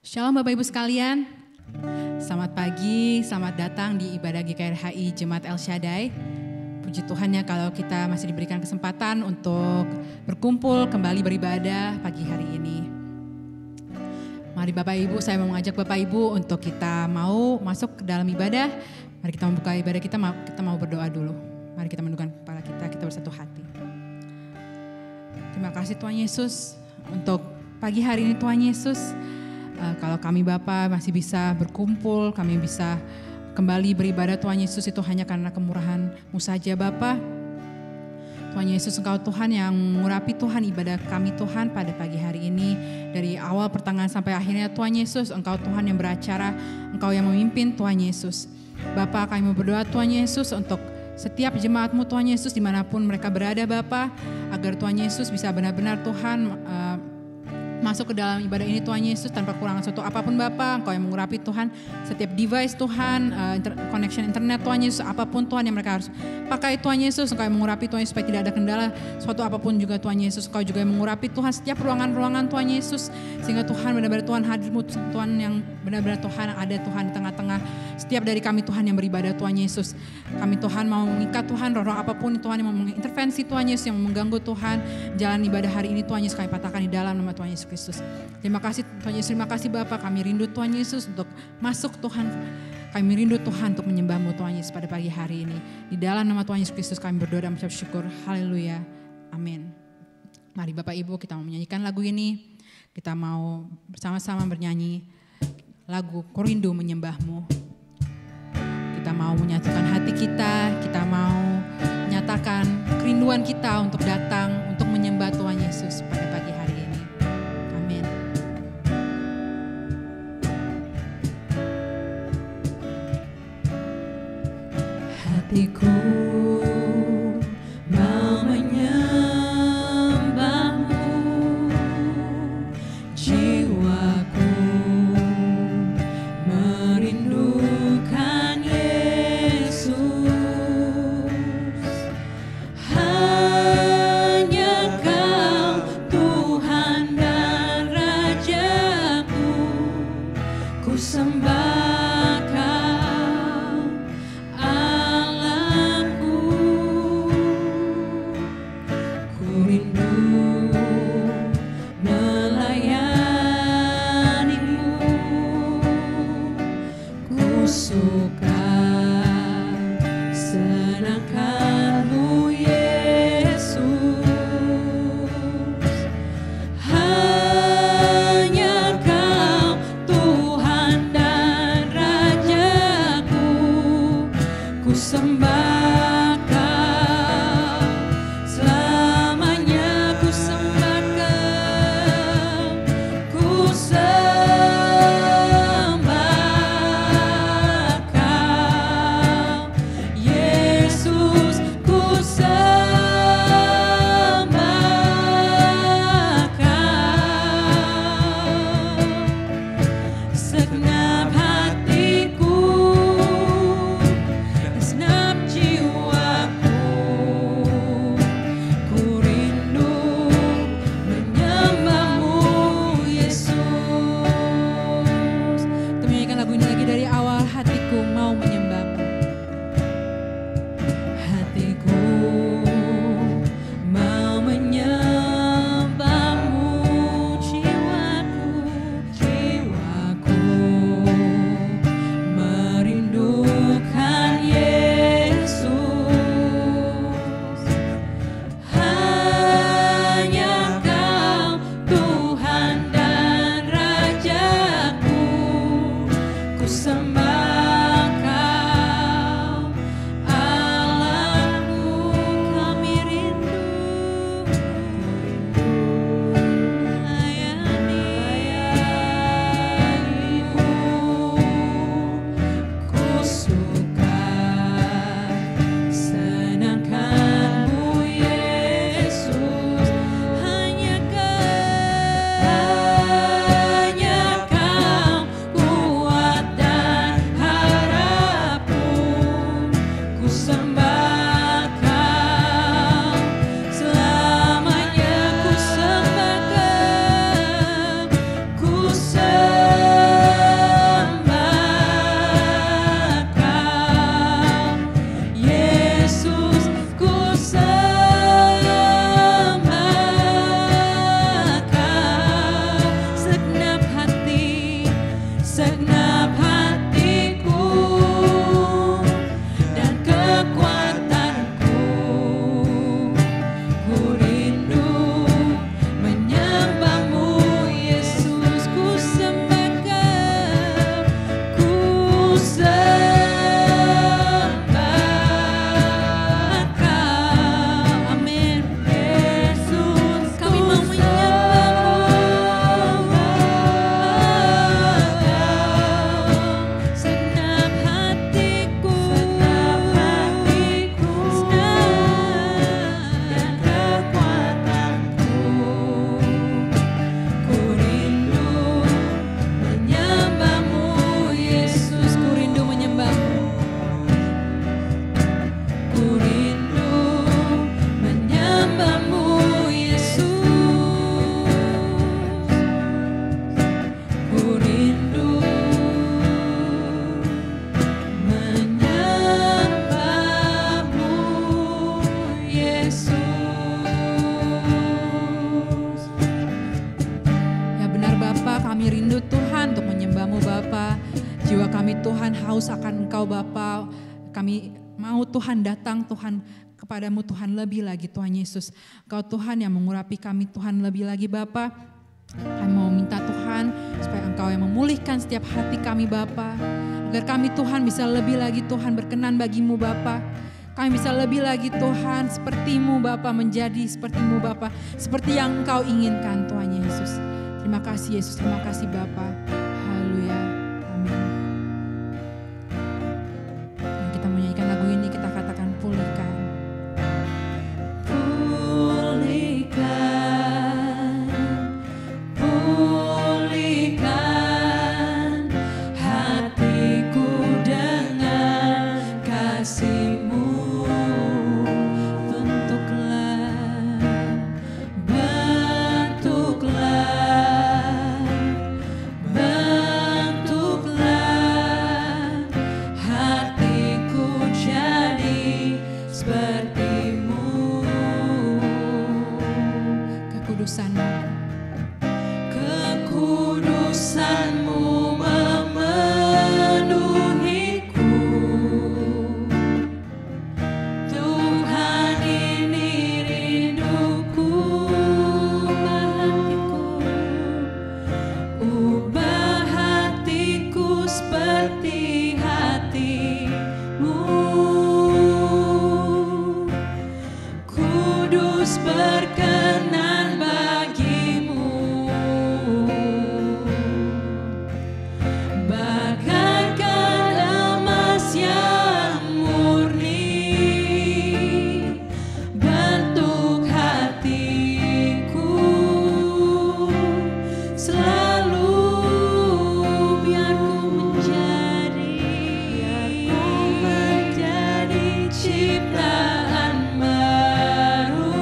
Shalom Bapak Ibu sekalian, selamat pagi, selamat datang di ibadah GKRHI Jemaat El Shaddai. Puji Tuhan ya kalau kita masih diberikan kesempatan untuk berkumpul kembali beribadah pagi hari ini. Mari Bapak Ibu, saya mau mengajak Bapak Ibu untuk kita mau masuk ke dalam ibadah. Mari kita membuka ibadah kita mau berdoa dulu. Mari kita menundukkan kepala kita bersatu hati. Terima kasih Tuhan Yesus untuk pagi hari ini Tuhan Yesus. Kalau kami Bapa masih bisa berkumpul, kami bisa kembali beribadah Tuhan Yesus, itu hanya karena kemurahan-Mu saja Bapa. Tuhan Yesus, Engkau Tuhan yang mengurapi Tuhan ibadah kami Tuhan pada pagi hari ini. Dari awal pertengahan sampai akhirnya Tuhan Yesus, Engkau Tuhan yang beracara, Engkau yang memimpin Tuhan Yesus. Bapa, kami mau berdoa Tuhan Yesus untuk setiap jemaat-Mu Tuhan Yesus dimanapun mereka berada Bapa, agar Tuhan Yesus bisa benar-benar Tuhan masuk ke dalam ibadah ini Tuhan Yesus tanpa kekurangan suatu apapun Bapa. Engkau yang mengurapi Tuhan setiap device Tuhan, connection internet Tuhan Yesus, apapun Tuhan yang mereka harus pakai Tuhan Yesus. Engkau yang mengurapi Tuhan Yesus supaya tidak ada kendala suatu apapun juga Tuhan Yesus. Engkau juga yang mengurapi Tuhan setiap ruangan-ruangan Tuhan Yesus, sehingga Tuhan benar-benar Tuhan hadir-Mu Tuhan yang benar-benar Tuhan ada Tuhan di tengah-tengah setiap dari kami Tuhan yang beribadah Tuhan Yesus. Kami Tuhan mau mengikat Tuhan roh-roh apapun Tuhan yang mau mengintervensi Tuhan Yesus, yang mengganggu Tuhan jalan ibadah hari ini Tuhan Yesus, kami patahkan di dalam nama Tuhan Yesus Kristus. Terima kasih Tuhan Yesus, terima kasih Bapa, kami rindu Tuhan Yesus untuk masuk Tuhan. Kami rindu Tuhan untuk menyembah-Mu Tuhan Yesus pada pagi hari ini. Di dalam nama Tuhan Yesus Kristus kami berdoa dan mengucap syukur. Haleluya. Amin. Mari Bapak Ibu, kita mau menyanyikan lagu ini. Kita mau bersama-sama bernyanyi lagu Ku Rindu Menyembah-Mu. Kita mau menyatukan hati kita mau menyatakan kerinduan kita untuk datang, untuk menyembah Tuhan Yesus pada pagi hari ini. Amin. Hatiku mau menyembah-Mu, jiwaku merindukan Yesus. Hanya Kau Tuhan dan Rajaku, ku sembah Kau Allahku. Ku rindu melayani-Mu, ku suka senangkan-Mu Yesus. Hanya Kau Tuhan dan Rajaku, ku sembah Kau selamanya, ku sembah haus akan Engkau Bapa. Kami mau Tuhan datang Tuhan kepadamu Tuhan lebih lagi Tuhan Yesus. Engkau Tuhan yang mengurapi kami Tuhan lebih lagi Bapa. Kami mau minta Tuhan supaya Engkau yang memulihkan setiap hati kami Bapa. Agar kami Tuhan bisa lebih lagi Tuhan berkenan bagimu Bapa. Kami bisa lebih lagi Tuhan sepertimu Bapa, menjadi sepertimu Bapa. Seperti yang Engkau inginkan Tuhan Yesus. Terima kasih Yesus, terima kasih Bapa. Haleluya, amin. Dan kita menyanyikan lagu ini, kita katakan pulihkan. Kekudusanmu memenuhiku, Tuhan ini rinduku, ubah hatiku seperti hatimu, kudus berkenan bagimu, bagaikan emas yang murni, bentuk hatiku selalu biar ku menjadi ciptaan baru,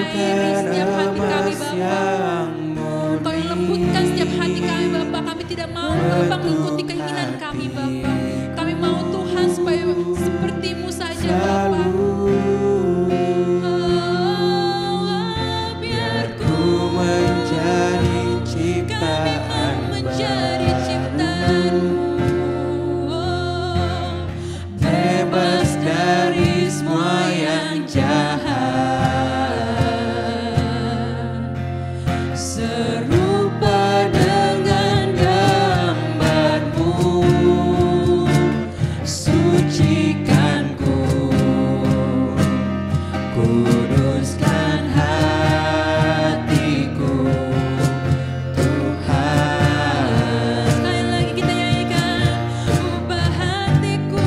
mengairi setiap hati kami Bapa. Engkau yang lembutkan setiap hati kami Bapa. Kami tidak mau Bapa mengikuti keinginan kami Bapa. Kami mau Tuhan supaya seperti-Mu saja Bapa. Biar ku menjadi ciptaan menjadi ciptaan-Mu, bebas dari semua yang jahat, serupa dengan gambar-Mu, sucikanku, kuduskan hatiku, Tuhan. sekali lagi kita nyanyikan, ubah hatiku,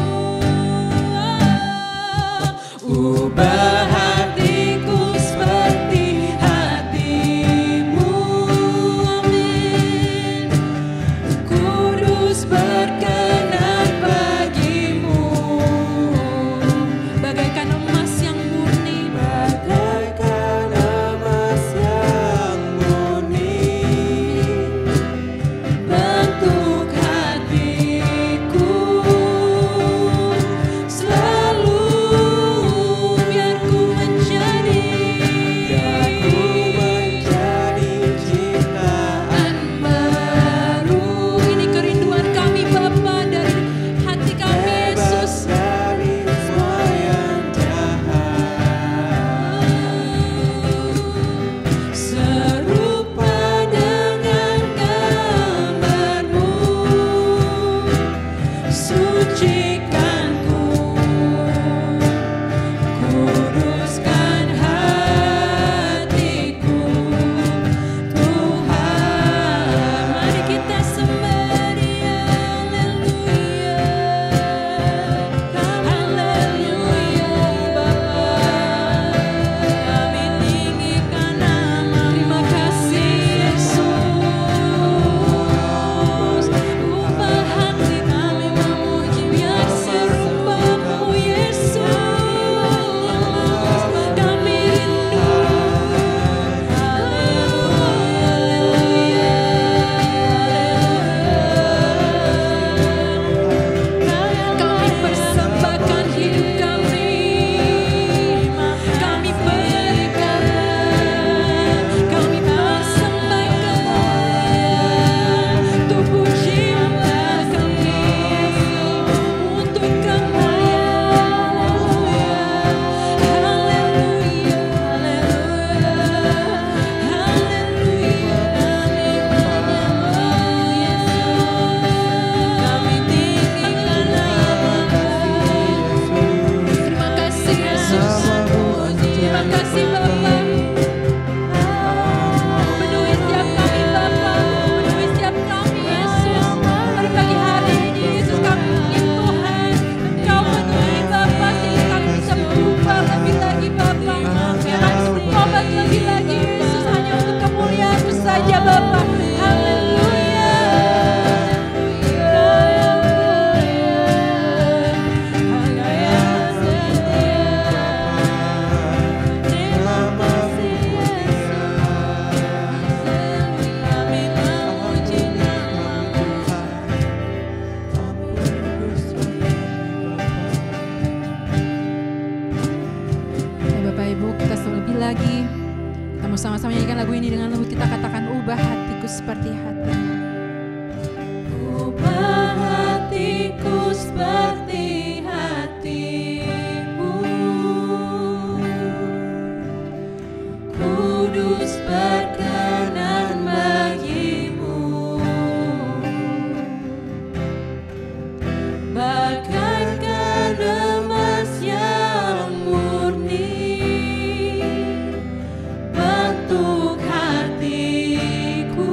Ubah hatiku seperti hati-Mu, amin. kudus berkenan bagi-Mu, Bagaikan emas yang murni, bagaikan emas yang murni, bentuk hatiku selalu biar ku menjadi ciptaan baru. Ini kerinduan kami Bapa dari hati kami bebas Yesus. dari semua yang jahat, serupa dengan gambar-Mu, sucikanku, kuduskan hatiku, Tuhan. Mari kita sembah Dia, haleluya, haleluya Bapa. Kami tinggikan nama, terima kasih Yesus. Ubah hati kami memuji, biar serupa-Mu Yesus. Kami rindu, kami persembahkan hidup kami, kami berikan, kami persembahkan tubuh jiwa kami untuk kemuliaan-Mu. Haleluya, haleluya, haleluya. Kami tinggikan nama-Mu. Terima kasih Yesus. Terima kasih Bapa. Penuhi setiap kami Bapa. Penuhi setiap kami Yesus. Pada pagi hari ini Yesus kami ingin Tuhan Engkau penuhi Bapa sehingga kami bisa berubah lebih lagi Bapa. Biar kami bisa bertobat lebih lagi Yesus hanya untuk kemuliaan-Mu saja Bapa. Haleluya. Terima kasih Yesus. Kami memuji nama-Mu. Ya Bapak Ibu, kita lebih lagi kita mau sama-sama nyanyikan lagu ini dengan lembut. Kita katakan, ubah hatiku seperti hati-Mu. ubah hatiku seperti hati-Mu, kudus berkenan bagi-Mu, bagaikan emas yang murni, bentuk hatiku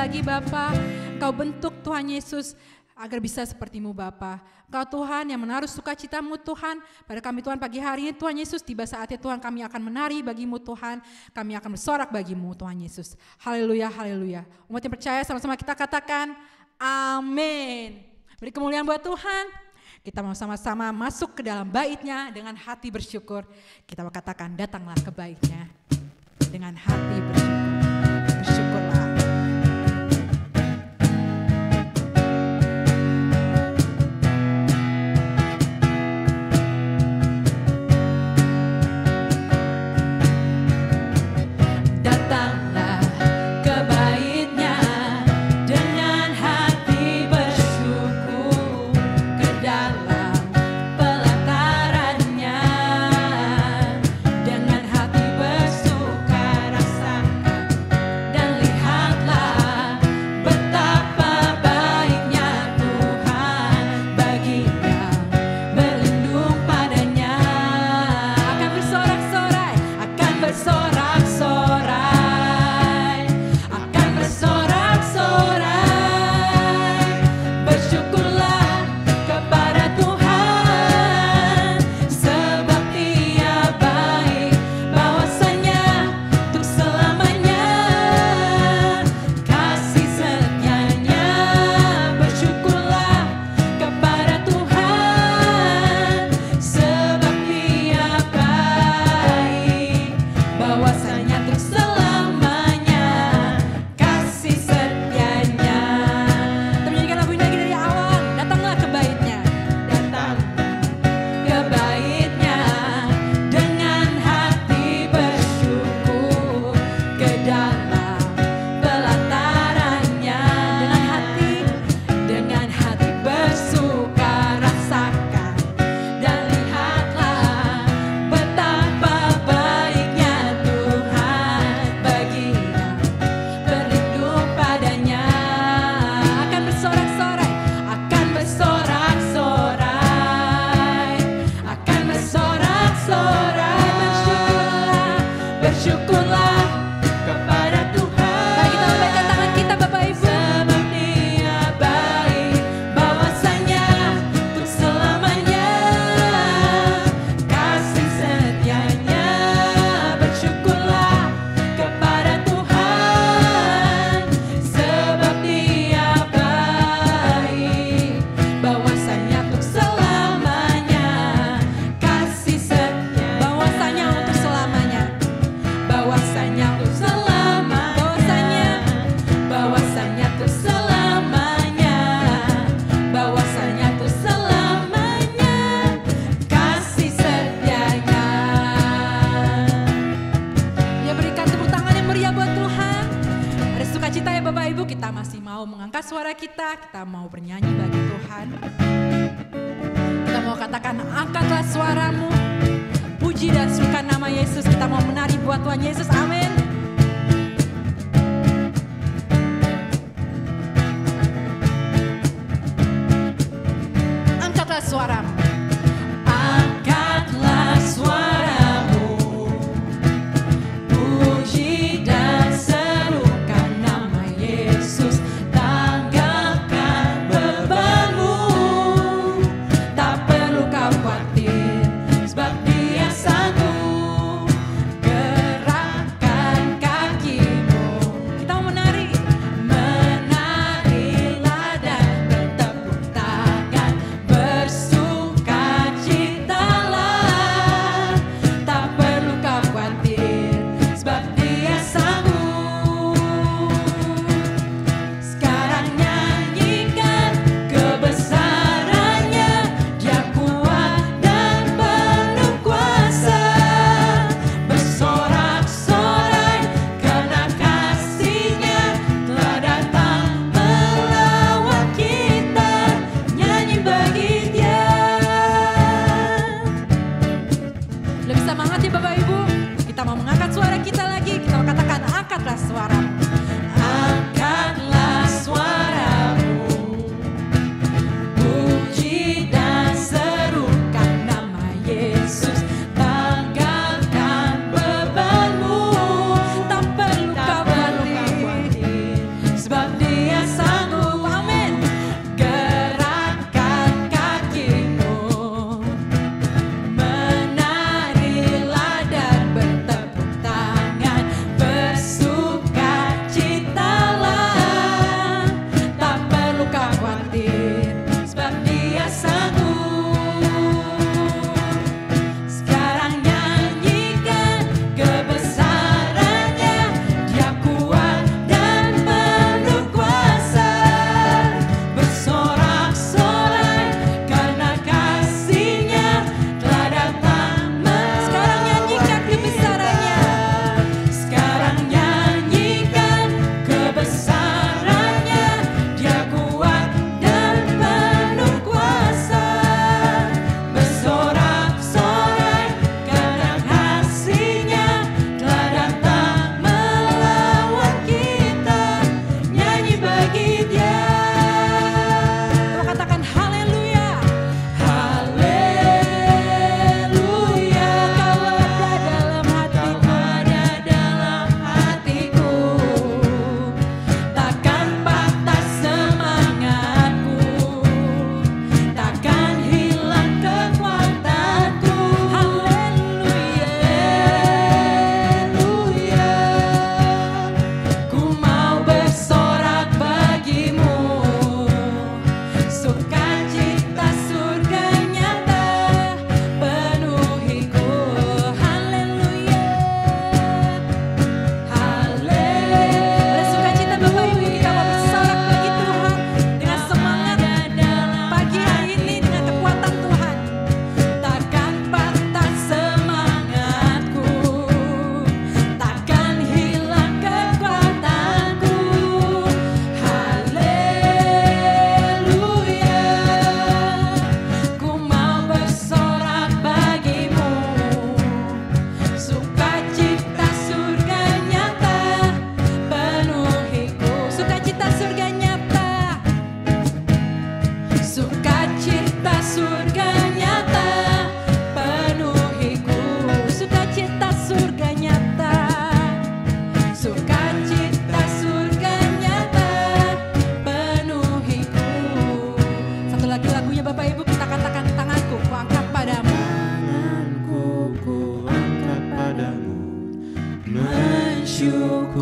lagi Bapa, Engkau bentuk Tuhan Yesus agar bisa seperti-Mu Bapa. Engkau Tuhan yang menaruh sukacita-Mu Tuhan pada kami Tuhan pagi hari ini Tuhan Yesus, tiba saatnya Tuhan kami akan menari bagi-Mu Tuhan, kami akan bersorak bagi-Mu Tuhan Yesus. Haleluya, haleluya. Umat yang percaya sama-sama kita katakan amin. Beri kemuliaan buat Tuhan. Kita mau sama-sama masuk ke dalam bait-Nya dengan hati bersyukur. Kita mau katakan datanglah ke bait-Nya dengan hati bersyukur. Bersyukurlah. Datanglah ke bait-Nya dengan hati bersyukur, ke dalam pelataran-Nya dengan hati bersuka rasakan dan lihatlah betapa baiknya Tuhan bagi yang berlindung padanya. Akan bersorak-sorai, akan bersorak-sorai, akan bersorak-sorai. Bersyukurlah kepada Tuhan, sebab Dia baik, bahwasanya untuk selamanya kasih setia-Nya. Bersyukurlah kepada Tuhan, sebab Dia baik, bahwasanya untuk selamanya kasih setia-Nya. Kita menyanyikan lagu ini lagi dari awal. Datanglah ke bait-Nya, datang ke bait-Nya dengan hati bersyukur, ke dalam pelataran-Nya dengan hati bersuka rasakan dan lihatlah betapa baiknya Tuhan bagi yang berlindung padanya. Akan bersorak-sorai, akan bersorak-sorai, akan bersorak-sorai. Bersyukurlah kepada Tuhan. Mari kita lambaikan tangan kita Bapak Ibu. Sebab Dia baik, bahwasanya untuk selamanya kasih setia-Nya. Bersyukurlah kepada Tuhan, sebab Dia baik, bahwasanya untuk selamanya kasih setia. Bahwasanya untuk selamanya, bahwasanya untuk bahwasanya untuk selamanya, bahwasanya untuk selamanya kasih setia-Nya. Ya, berikan tepuk tangan yang meriah buat Tuhan. Ada sukacita ya Bapak Ibu, kita masih mau mengangkat suara kita mau bernyanyi bagi Tuhan. Kita mau katakan angkatlah suaramu, puji dan suka nama Yesus. Kita mau menari buat Tuhan Yesus, amin. Angkatlah suaramu. Angkatlah suaramu, puji dan serukan nama Yesus. Tanggalkan bebanmu, tak perlu kau khawatir, sebab Dia sanggup. Gerakkan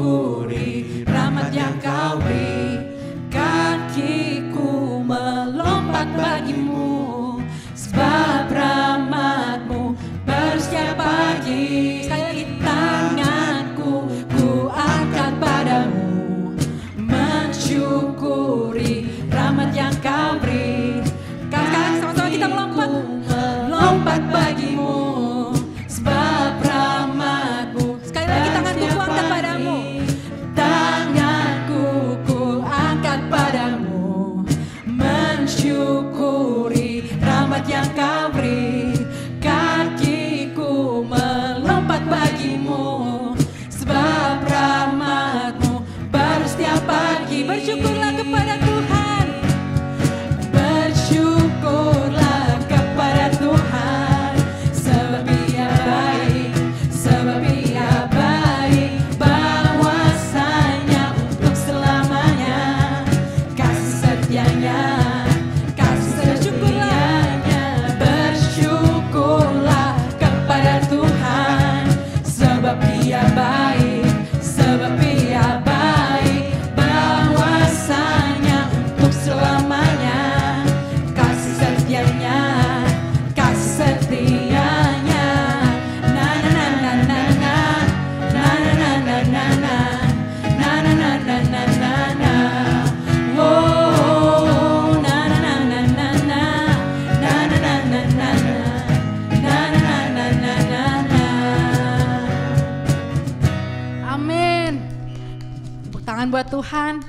mensyukuri rahmat yang kau beri. Kakiku melompat bagimu, sebab rahmat-Mu baru setiap pagi. Sekali lagi, tanganku ku angkat padamu, mensyukuri rahmat yang kau beri. Sekarang sama-sama kita melompat bagimu, sebab rahmat-Mu. Sekali lagi, tanganku ku angkat padamu, tanganku ku angkat padamu, mensyukuri rahmat yang kau beri. Kakiku melompat bagimu, sebab rahmat-Mu baru setiap pagi. Bersyukurlah kepada Tuhan, bersyukurlah kepada Tuhan, sebab Ia baik, sebab Ia baik, bahwasanya untuk selamanya kasih setianya, kasih setianya. Bersyukurlah kepada Tuhan, sebab Ia baik, sebab Ia baik, bahwasanya untuk selamanya kasih setianya, kasih setianya. Na na na na na na, na na na na na na, na na na na na na na. Oh, na na na na na na, na na na na na na, na na na na na na. Amin. Tepuk tangan buat Tuhan.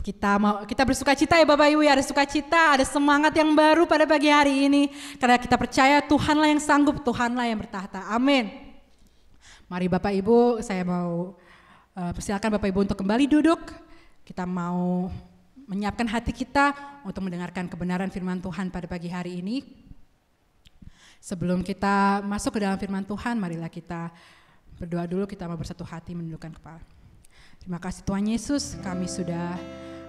Kita bersuka cita ya Bapak Ibu ya, ada sukacita, ada semangat yang baru pada pagi hari ini. Karena kita percaya Tuhanlah yang sanggup, Tuhanlah yang bertahta. Amin. Mari Bapak Ibu, saya mau persilakan Bapak Ibu untuk kembali duduk. Kita mau menyiapkan hati kita untuk mendengarkan kebenaran firman Tuhan pada pagi hari ini. Sebelum kita masuk ke dalam firman Tuhan, marilah kita berdoa dulu, kita mau bersatu hati menundukkan kepala. Terima kasih Tuhan Yesus, kami sudah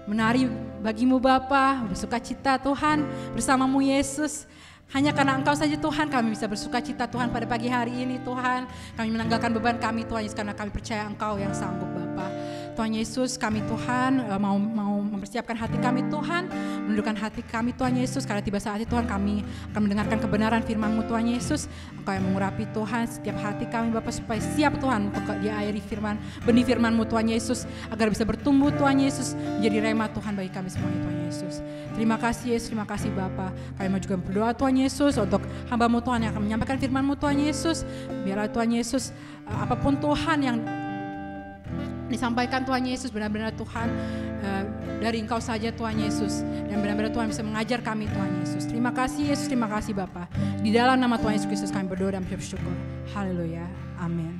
menari bagimu Bapa, bersuka cita Tuhan bersamamu Yesus. Hanya karena Engkau saja Tuhan kami bisa bersuka cita Tuhan pada pagi hari ini Tuhan. Kami menanggalkan beban kami Tuhan Yesus karena kami percaya Engkau yang sanggup Bapa. Tuhan Yesus, kami Tuhan mau mempersiapkan hati kami Tuhan, menundukkan hati kami Tuhan Yesus, karena tiba saatnya Tuhan kami akan mendengarkan kebenaran firman-Mu Tuhan Yesus. Engkau yang mengurapi Tuhan setiap hati kami Bapa supaya siap Tuhan untuk diairi firman, benih firman-Mu Tuhan Yesus, agar bisa bertumbuh Tuhan Yesus menjadi rema Tuhan bagi kami semuanya Tuhan Yesus. Terima kasih Yesus, terima kasih Bapa. Kami mau juga berdoa Tuhan Yesus untuk hamba-Mu Tuhan yang akan menyampaikan firman-Mu Tuhan Yesus. Biarlah Tuhan Yesus apapun Tuhan yang disampaikan Tuhan Yesus benar-benar Tuhan dari Engkau saja Tuhan Yesus, dan benar-benar Tuhan bisa mengajar kami Tuhan Yesus. Terima kasih Yesus, terima kasih Bapa. Di dalam nama Tuhan Yesus Kristus kami berdoa dan bersyukur. Haleluya, amin.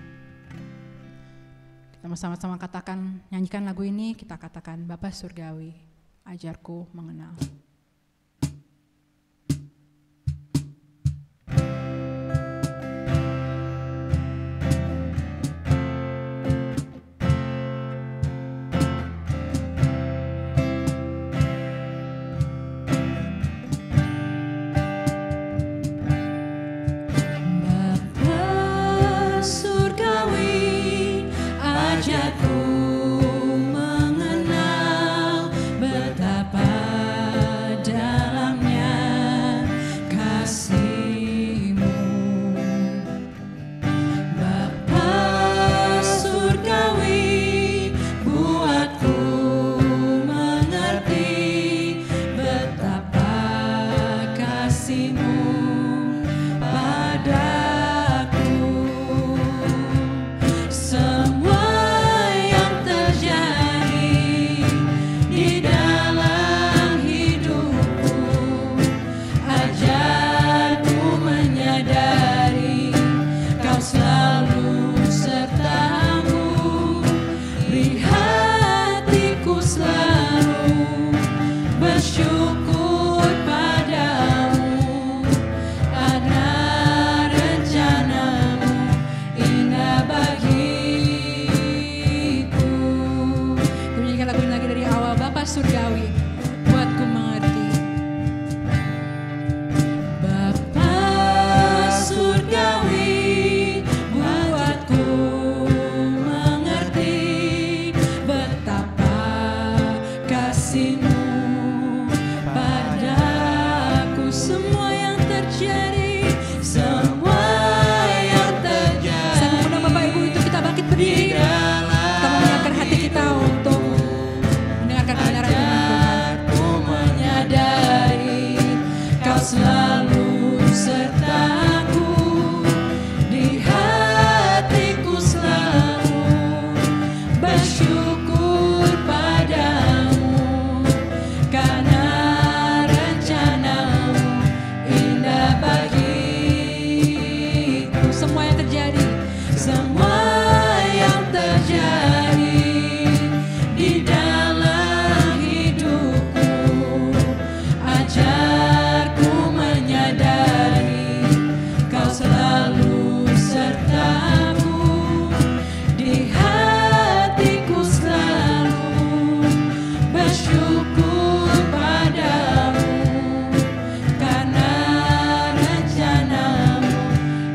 Kita sama-sama katakan, nyanyikan lagu ini, kita katakan Bapa Surgawi, ajarku mengenal. Ajarku mengenal betapa semua yang terjadi di dalam hidupku. Ajarku menyadari Kau selalu sertaku, di hatiku selalu bersyukur padamu, karena rencanamu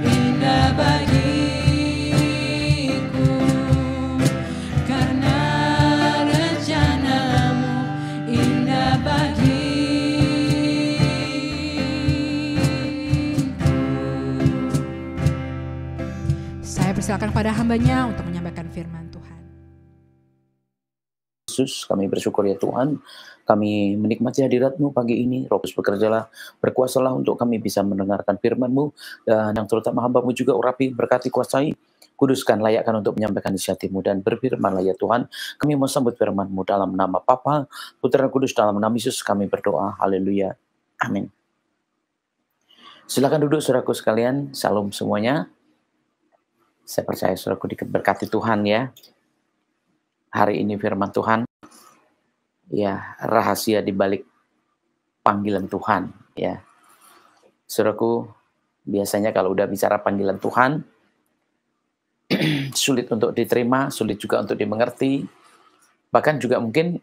indah bagiku, karena rencanamu indah bagiku. Saya persilakan pada hambanya untuk menyampaikan firman Tuhan. Yesus, kami bersyukur ya Tuhan, kami menikmati hadirat-Mu pagi ini. Roh Kudus bekerjalah, berkuasalah untuk kami bisa mendengarkan firman-Mu, dan yang terutama hamba-Mu juga urapi, berkati, kuasai, kuduskan, layakkan untuk menyampaikan isi hati-Mu, dan berfirmanlah ya Tuhan. Kami mau sambut firman-Mu dalam nama Bapa, Putra, Kudus, dalam nama Yesus kami berdoa. Haleluya. Amin. Silakan duduk saudaraku sekalian. Salam semuanya. Saya percaya saudaraku diberkati Tuhan ya. Hari ini firman Tuhan, ya, rahasia di balik panggilan Tuhan ya. Saudaraku, biasanya kalau udah bicara panggilan Tuhan, sulit untuk diterima, sulit juga untuk dimengerti, bahkan juga mungkin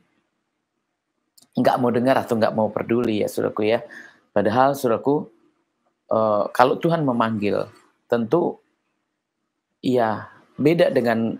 nggak mau dengar atau nggak mau peduli ya saudaraku ya. Padahal saudaraku, kalau Tuhan memanggil, tentu ya beda dengan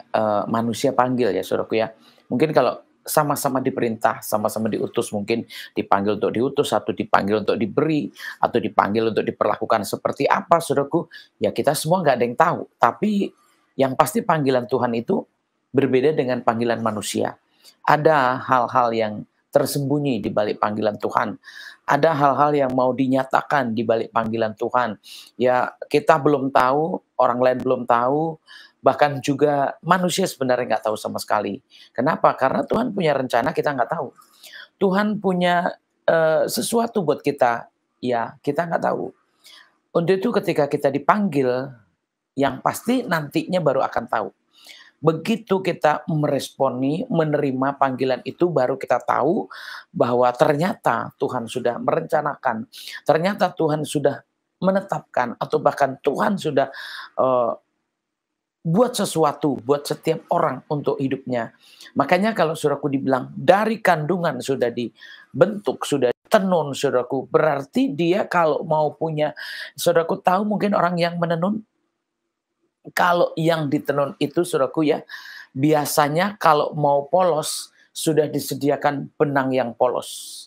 manusia panggil ya saudaraku ya. Mungkin kalau sama-sama diperintah, sama-sama diutus, mungkin dipanggil untuk diutus, atau dipanggil untuk diberi, atau dipanggil untuk diperlakukan seperti apa saudaraku, ya kita semua nggak ada yang tahu. Tapi yang pasti panggilan Tuhan itu berbeda dengan panggilan manusia. Ada hal-hal yang tersembunyi di balik panggilan Tuhan. Ada hal-hal yang mau dinyatakan di balik panggilan Tuhan. Ya, kita belum tahu, orang lain belum tahu, bahkan juga manusia sebenarnya nggak tahu sama sekali. Kenapa? Karena Tuhan punya rencana, kita nggak tahu. Tuhan punya sesuatu buat kita, ya kita nggak tahu. Untuk itu ketika kita dipanggil, yang pasti nantinya baru akan tahu. Begitu kita meresponi, menerima panggilan itu, baru kita tahu bahwa ternyata Tuhan sudah merencanakan, ternyata Tuhan sudah menetapkan, atau bahkan Tuhan sudah buat sesuatu buat setiap orang untuk hidupnya. Makanya kalau saudaraku dibilang dari kandungan sudah dibentuk, sudah tenun saudaraku, berarti dia kalau mau punya, saudaraku tahu mungkin orang yang menenun, kalau yang ditenun itu saudaraku ya, biasanya kalau mau polos sudah disediakan benang yang polos.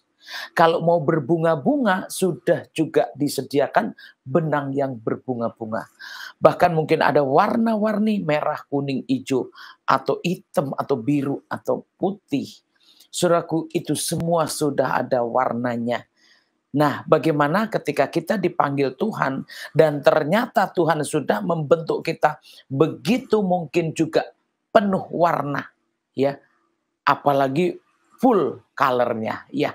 Kalau mau berbunga-bunga sudah juga disediakan benang yang berbunga-bunga. Bahkan mungkin ada warna-warni merah, kuning, hijau, atau hitam, atau biru, atau putih. Saudaraku, itu semua sudah ada warnanya. Nah, bagaimana ketika kita dipanggil Tuhan dan ternyata Tuhan sudah membentuk kita begitu mungkin juga penuh warna, ya, apalagi full colornya, ya,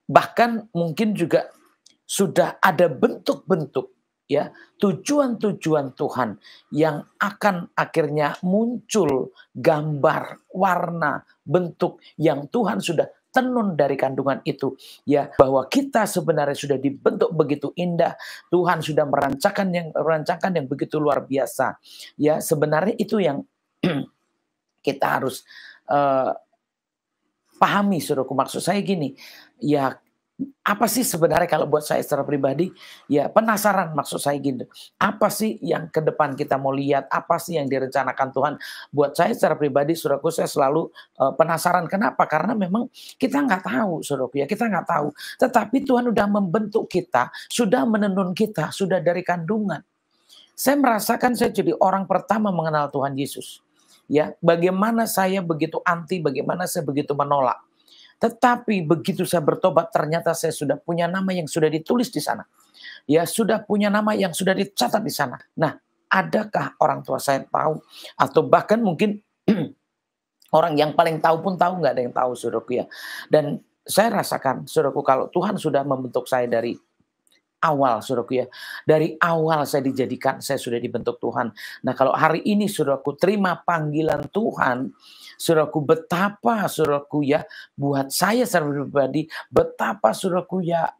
bahkan mungkin juga sudah ada bentuk-bentuk, ya, tujuan-tujuan Tuhan yang akan akhirnya muncul gambar, warna, bentuk yang Tuhan sudah tenun dari kandungan itu, ya, bahwa kita sebenarnya sudah dibentuk begitu indah. Tuhan sudah merancangkan yang begitu luar biasa, ya. Sebenarnya itu yang kita harus pahami, saudaraku. Maksud saya gini, ya, apa sih sebenarnya kalau buat saya secara pribadi, ya penasaran, maksud saya gitu. Apa sih yang ke depan kita mau lihat, apa sih yang direncanakan Tuhan. Buat saya secara pribadi, saudaraku, saya selalu penasaran. Kenapa? Karena memang kita nggak tahu, saudaraku, ya, kita nggak tahu. Tetapi Tuhan sudah membentuk kita, sudah menenun kita, sudah dari kandungan. Saya merasakan saya jadi orang pertama mengenal Tuhan Yesus. Ya, bagaimana saya begitu anti, bagaimana saya begitu menolak. Tetapi begitu saya bertobat, ternyata saya sudah punya nama yang sudah ditulis di sana. Ya, sudah punya nama yang sudah dicatat di sana. Nah, adakah orang tua saya tahu? Atau bahkan mungkin orang yang paling tahu pun tahu, nggak ada yang tahu, saudaraku, ya. Dan saya rasakan, saudaraku, kalau Tuhan sudah membentuk saya dari awal, saudaraku ya. Dari awal saya dijadikan, saya sudah dibentuk Tuhan. Nah kalau hari ini saudaraku terima panggilan Tuhan, saudaraku betapa saudaraku ya, buat saya secara pribadi, betapa saudaraku ya,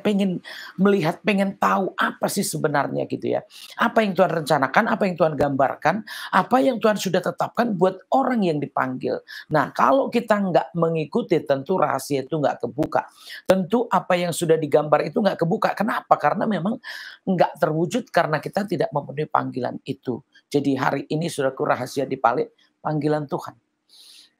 pengen melihat, pengen tahu apa sih sebenarnya gitu ya. Apa yang Tuhan rencanakan, apa yang Tuhan gambarkan, apa yang Tuhan sudah tetapkan buat orang yang dipanggil. Nah kalau kita nggak mengikuti, tentu rahasia itu nggak kebuka. Tentu apa yang sudah digambar itu nggak kebuka. Kenapa? Karena memang nggak terwujud karena kita tidak memenuhi panggilan itu. Jadi hari ini saudaraku rahasia di balik panggilan Tuhan.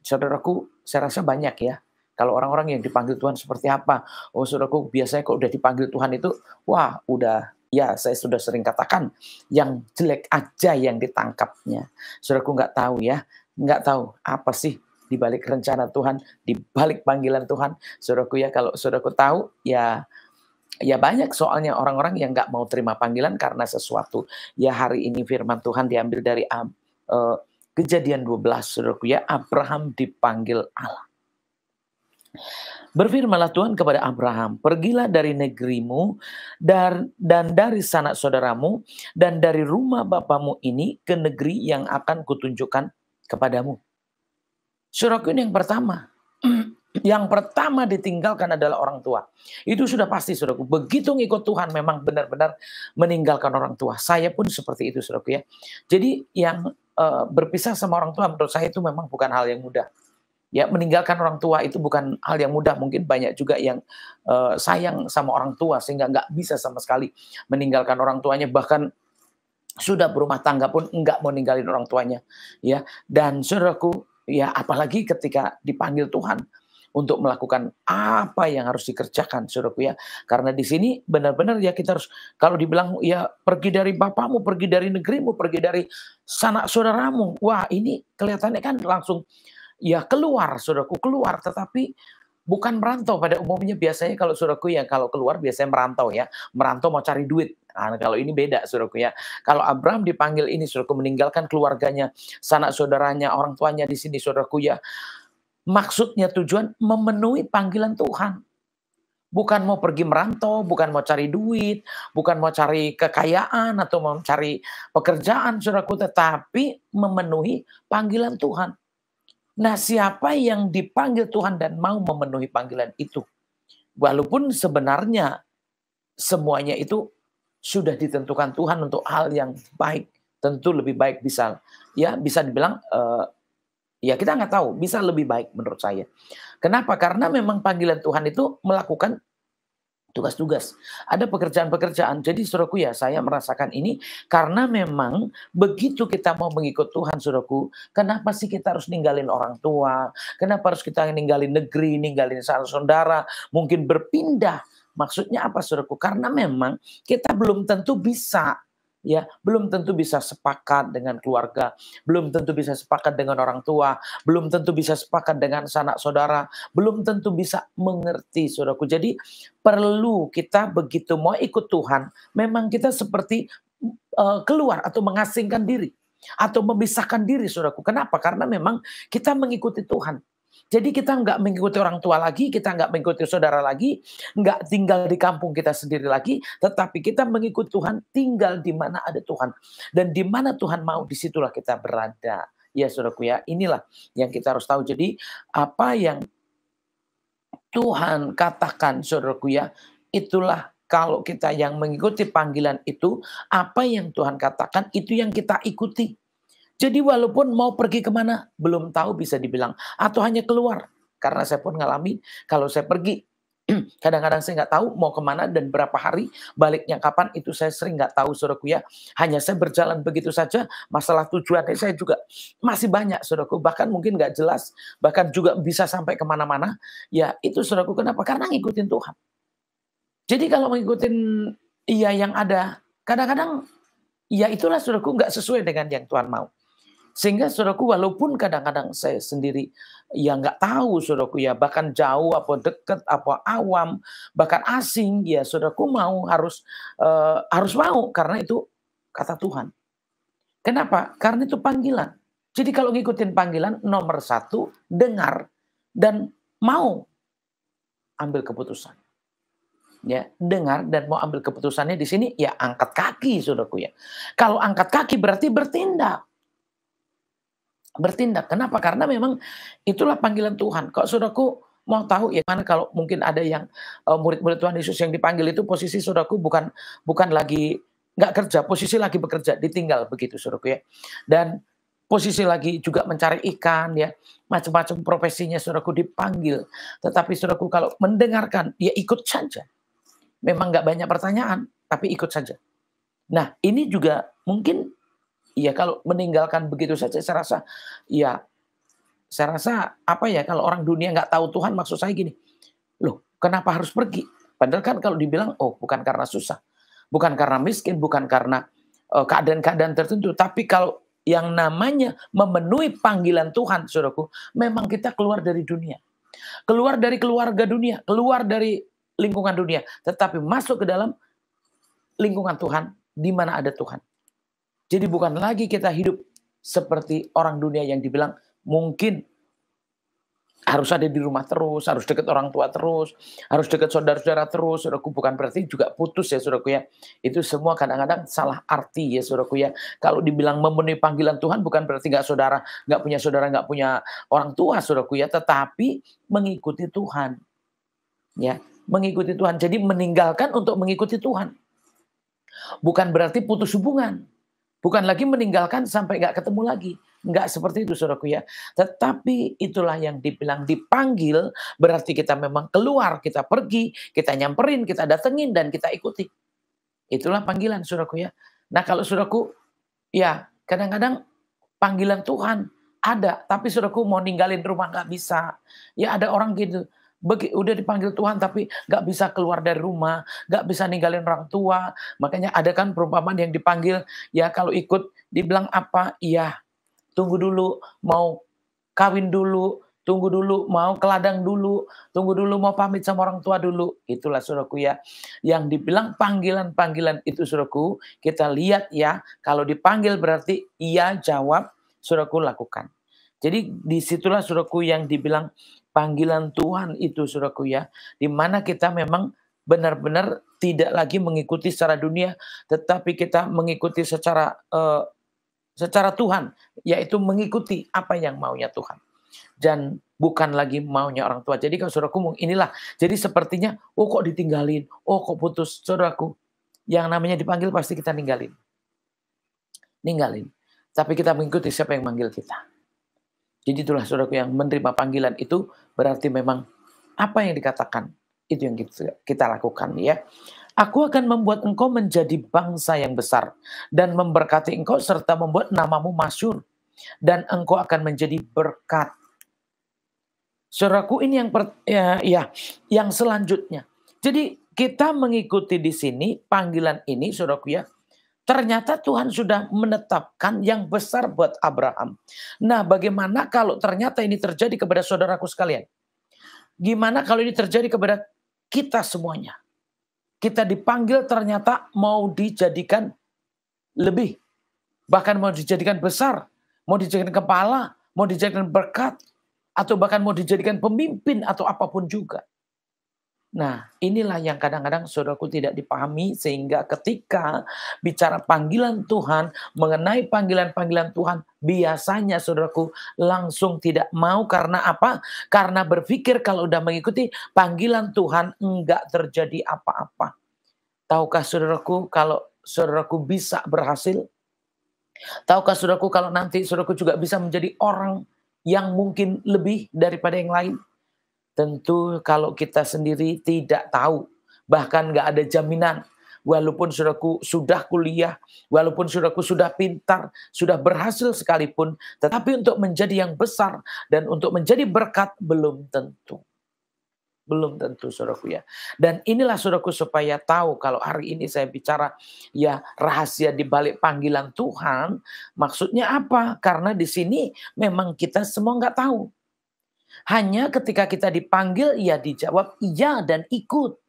Saudaraku, saya rasa banyak ya. Kalau orang-orang yang dipanggil Tuhan seperti apa? Oh saudaraku, biasanya kalau udah dipanggil Tuhan itu, wah udah, ya saya sudah sering katakan, yang jelek aja yang ditangkapnya. Saudaraku nggak tahu ya, nggak tahu apa sih di balik rencana Tuhan, di balik panggilan Tuhan. Saudaraku ya, kalau saudaraku tahu, ya banyak soalnya orang-orang yang nggak mau terima panggilan karena sesuatu. Ya hari ini firman Tuhan diambil dari Kejadian 12, saudaraku ya, Abraham dipanggil Allah. Berfirmanlah Tuhan kepada Abraham, pergilah dari negerimu dan dari sanak saudaramu dan dari rumah bapamu ini ke negeri yang akan kutunjukkan kepadamu. Saudaraku, ini yang pertama. Yang pertama ditinggalkan adalah orang tua. Itu sudah pasti saudaraku. Begitu ngikut Tuhan memang benar-benar meninggalkan orang tua. Saya pun seperti itu saudaraku ya. Jadi yang berpisah sama orang tua menurut saya itu memang bukan hal yang mudah. Ya, meninggalkan orang tua itu bukan hal yang mudah. Mungkin banyak juga yang sayang sama orang tua sehingga nggak bisa sama sekali meninggalkan orang tuanya. Bahkan sudah berumah tangga pun nggak mau ninggalin orang tuanya. Ya, dan saudaraku, ya apalagi ketika dipanggil Tuhan untuk melakukan apa yang harus dikerjakan, saudaraku ya. Karena di sini benar-benar ya kita harus, kalau dibilang ya pergi dari bapamu, pergi dari negerimu, pergi dari sanak saudaramu. Wah, ini kelihatannya kan langsung ya keluar, saudaraku, keluar, tetapi bukan merantau. Pada umumnya biasanya kalau saudaraku ya, kalau keluar biasanya merantau ya, merantau mau cari duit. Nah, kalau ini beda saudaraku ya. Kalau Abraham dipanggil ini saudaraku, meninggalkan keluarganya, sanak saudaranya, orang tuanya di sini saudaraku ya. Maksudnya tujuan memenuhi panggilan Tuhan. Bukan mau pergi merantau, bukan mau cari duit, bukan mau cari kekayaan atau mau cari pekerjaan saudaraku, tetapi memenuhi panggilan Tuhan. Nah, siapa yang dipanggil Tuhan dan mau memenuhi panggilan itu? Walaupun sebenarnya semuanya itu sudah ditentukan Tuhan untuk hal yang baik. Tentu lebih baik bisa dibilang, ya kita nggak tahu, bisa lebih baik menurut saya. Kenapa? Karena memang panggilan Tuhan itu melakukan tugas-tugas. Ada pekerjaan-pekerjaan. Jadi saudaraku ya, saya merasakan ini karena memang begitu kita mau mengikut Tuhan saudaraku, kenapa sih kita harus ninggalin orang tua? Kenapa harus kita ninggalin negeri, ninggalin saudara, mungkin berpindah? Maksudnya apa saudaraku? Karena memang kita belum tentu bisa, ya, belum tentu bisa sepakat dengan keluarga, belum tentu bisa sepakat dengan orang tua, belum tentu bisa sepakat dengan sanak saudara, belum tentu bisa mengerti saudaraku. Jadi perlu kita begitu mau ikut Tuhan, memang kita seperti keluar atau mengasingkan diri atau memisahkan diri saudaraku. Kenapa? Karena memang kita mengikuti Tuhan. Jadi kita nggak mengikuti orang tua lagi, kita nggak mengikuti saudara lagi, nggak tinggal di kampung kita sendiri lagi, tetapi kita mengikuti Tuhan, tinggal di mana ada Tuhan. Dan di mana Tuhan mau, disitulah kita berada. Ya saudaraku ya, inilah yang kita harus tahu. Jadi apa yang Tuhan katakan saudaraku ya, itulah kalau kita yang mengikuti panggilan itu, apa yang Tuhan katakan itu yang kita ikuti. Jadi walaupun mau pergi kemana, belum tahu bisa dibilang. Atau hanya keluar. Karena saya pun ngalami, kalau saya pergi, kadang-kadang saya nggak tahu mau kemana dan berapa hari, baliknya kapan, itu saya sering nggak tahu saudaraku ya. Hanya saya berjalan begitu saja, masalah tujuannya saya juga masih banyak saudaraku. Bahkan mungkin nggak jelas, bahkan juga bisa sampai kemana-mana. Ya itu saudaraku, kenapa? Karena ngikutin Tuhan. Jadi kalau mengikutin yang ada, kadang-kadang ya itulah saudaraku nggak sesuai dengan yang Tuhan mau. Sehingga saudaraku walaupun kadang-kadang saya sendiri ya nggak tahu saudaraku ya, bahkan jauh apa dekat apa awam bahkan asing, ya saudaraku harus mau karena itu kata Tuhan. Kenapa? Karena itu panggilan. Jadi kalau ngikutin panggilan, nomor satu dengar dan mau ambil keputusan. ya, dengar dan mau ambil keputusannya di sini, ya angkat kaki, saudaraku ya. Kalau angkat kaki berarti bertindak. Bertindak. Kenapa? Karena memang itulah panggilan Tuhan. Kalau saudaraku mau tahu ya mana kalau mungkin ada yang murid-murid Tuhan Yesus yang dipanggil itu posisi saudaraku bukan lagi nggak kerja, posisi lagi bekerja, ditinggal begitu saudaraku ya. Dan posisi lagi juga mencari ikan ya, macam-macam profesinya saudaraku dipanggil. Tetapi saudaraku kalau mendengarkan, ya ikut saja. Memang nggak banyak pertanyaan, tapi ikut saja. Nah, ini juga mungkin ya kalau meninggalkan begitu saja, saya rasa apa ya, kalau orang dunia nggak tahu Tuhan, maksud saya gini, loh kenapa harus pergi? Padahal kan kalau dibilang, oh bukan karena susah, bukan karena miskin, bukan karena keadaan-keadaan tertentu, tapi kalau yang namanya memenuhi panggilan Tuhan, saudaraku, memang kita keluar dari dunia, keluar dari keluarga dunia, keluar dari lingkungan dunia, tetapi masuk ke dalam lingkungan Tuhan, di mana ada Tuhan. Jadi bukan lagi kita hidup seperti orang dunia yang dibilang mungkin harus ada di rumah terus, harus dekat orang tua terus, harus dekat saudara-saudara terus. Saudaraku, bukan berarti juga putus ya saudaraku ya. Itu semua kadang-kadang salah arti ya saudaraku ya. Kalau dibilang memenuhi panggilan Tuhan bukan berarti nggak punya orang tua saudaraku ya, tetapi mengikuti Tuhan. Ya, mengikuti Tuhan. Jadi meninggalkan untuk mengikuti Tuhan. Bukan berarti putus hubungan. Bukan lagi meninggalkan sampai nggak ketemu lagi. Nggak seperti itu saudaraku ya. Tetapi itulah yang dibilang dipanggil, berarti kita memang keluar, kita pergi, kita nyamperin, kita datengin, dan kita ikuti. Itulah panggilan saudaraku ya. Nah kalau saudaraku, ya kadang-kadang panggilan Tuhan ada, tapi saudaraku mau ninggalin rumah nggak bisa. Ya ada orang gitu. Udah dipanggil Tuhan tapi nggak bisa keluar dari rumah, nggak bisa ninggalin orang tua. Makanya ada kan perumpamaan yang dipanggil, ya kalau ikut dibilang apa, iya tunggu dulu, mau kawin dulu, tunggu dulu, mau ke ladang dulu, tunggu dulu, mau pamit sama orang tua dulu. Itulah saudaraku ya, yang dibilang panggilan-panggilan itu saudaraku, kita lihat ya, kalau dipanggil berarti iya jawab, saudaraku lakukan. Jadi disitulah saudaraku yang dibilang panggilan Tuhan itu saudaraku ya, di mana kita memang benar-benar tidak lagi mengikuti secara dunia, tetapi kita mengikuti secara Tuhan, yaitu mengikuti apa yang maunya Tuhan. Dan bukan lagi maunya orang tua. Jadi kalau saudaraku inilah, jadi sepertinya, oh kok ditinggalin, oh kok putus. Saudaraku, yang namanya dipanggil pasti kita ninggalin. Tapi kita mengikuti siapa yang manggil kita. Jadi itulah saudaraku yang menerima panggilan itu berarti memang apa yang dikatakan itu yang kita lakukan ya. Aku akan membuat engkau menjadi bangsa yang besar dan memberkati engkau serta membuat namamu masyhur dan engkau akan menjadi berkat. Saudaraku ini yang selanjutnya. Jadi kita mengikuti di sini panggilan ini saudaraku ya. Ternyata Tuhan sudah menetapkan yang besar buat Abraham. Nah, bagaimana kalau ternyata ini terjadi kepada saudaraku sekalian? Gimana kalau ini terjadi kepada kita semuanya? Kita dipanggil ternyata mau dijadikan lebih. Bahkan mau dijadikan besar. Mau dijadikan kepala. Mau dijadikan berkat. Atau bahkan mau dijadikan pemimpin atau apapun juga. Nah, inilah yang kadang-kadang saudaraku tidak dipahami, sehingga ketika bicara panggilan Tuhan, mengenai panggilan-panggilan Tuhan, biasanya saudaraku langsung tidak mau. Karena apa? Karena berpikir kalau udah mengikuti panggilan Tuhan enggak terjadi apa-apa. Tahukah saudaraku kalau saudaraku bisa berhasil? Tahukah saudaraku kalau nanti saudaraku juga bisa menjadi orang yang mungkin lebih daripada yang lain? Tentu kalau kita sendiri tidak tahu, bahkan nggak ada jaminan. Walaupun saudaraku sudah kuliah, walaupun saudaraku sudah pintar, sudah berhasil sekalipun, tetapi untuk menjadi yang besar dan untuk menjadi berkat belum tentu. Belum tentu saudaraku ya. Dan inilah saudaraku supaya tahu kalau hari ini saya bicara ya rahasia di balik panggilan Tuhan. Maksudnya apa? Karena di sini memang kita semua nggak tahu. Hanya ketika kita dipanggil, ya dijawab iya dan ikut.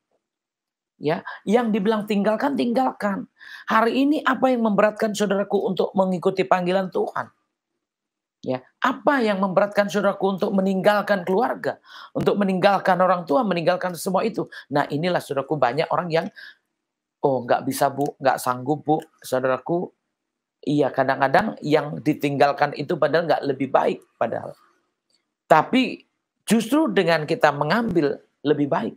Ya, yang dibilang tinggalkan, tinggalkan. Hari ini apa yang memberatkan saudaraku untuk mengikuti panggilan Tuhan? Ya, apa yang memberatkan saudaraku untuk meninggalkan keluarga, untuk meninggalkan orang tua, meninggalkan semua itu? Nah, inilah saudaraku banyak orang yang, oh nggak bisa bu, nggak sanggup bu, saudaraku. Iya, kadang-kadang yang ditinggalkan itu padahal nggak lebih baik padahal. Tapi justru dengan kita mengambil lebih baik,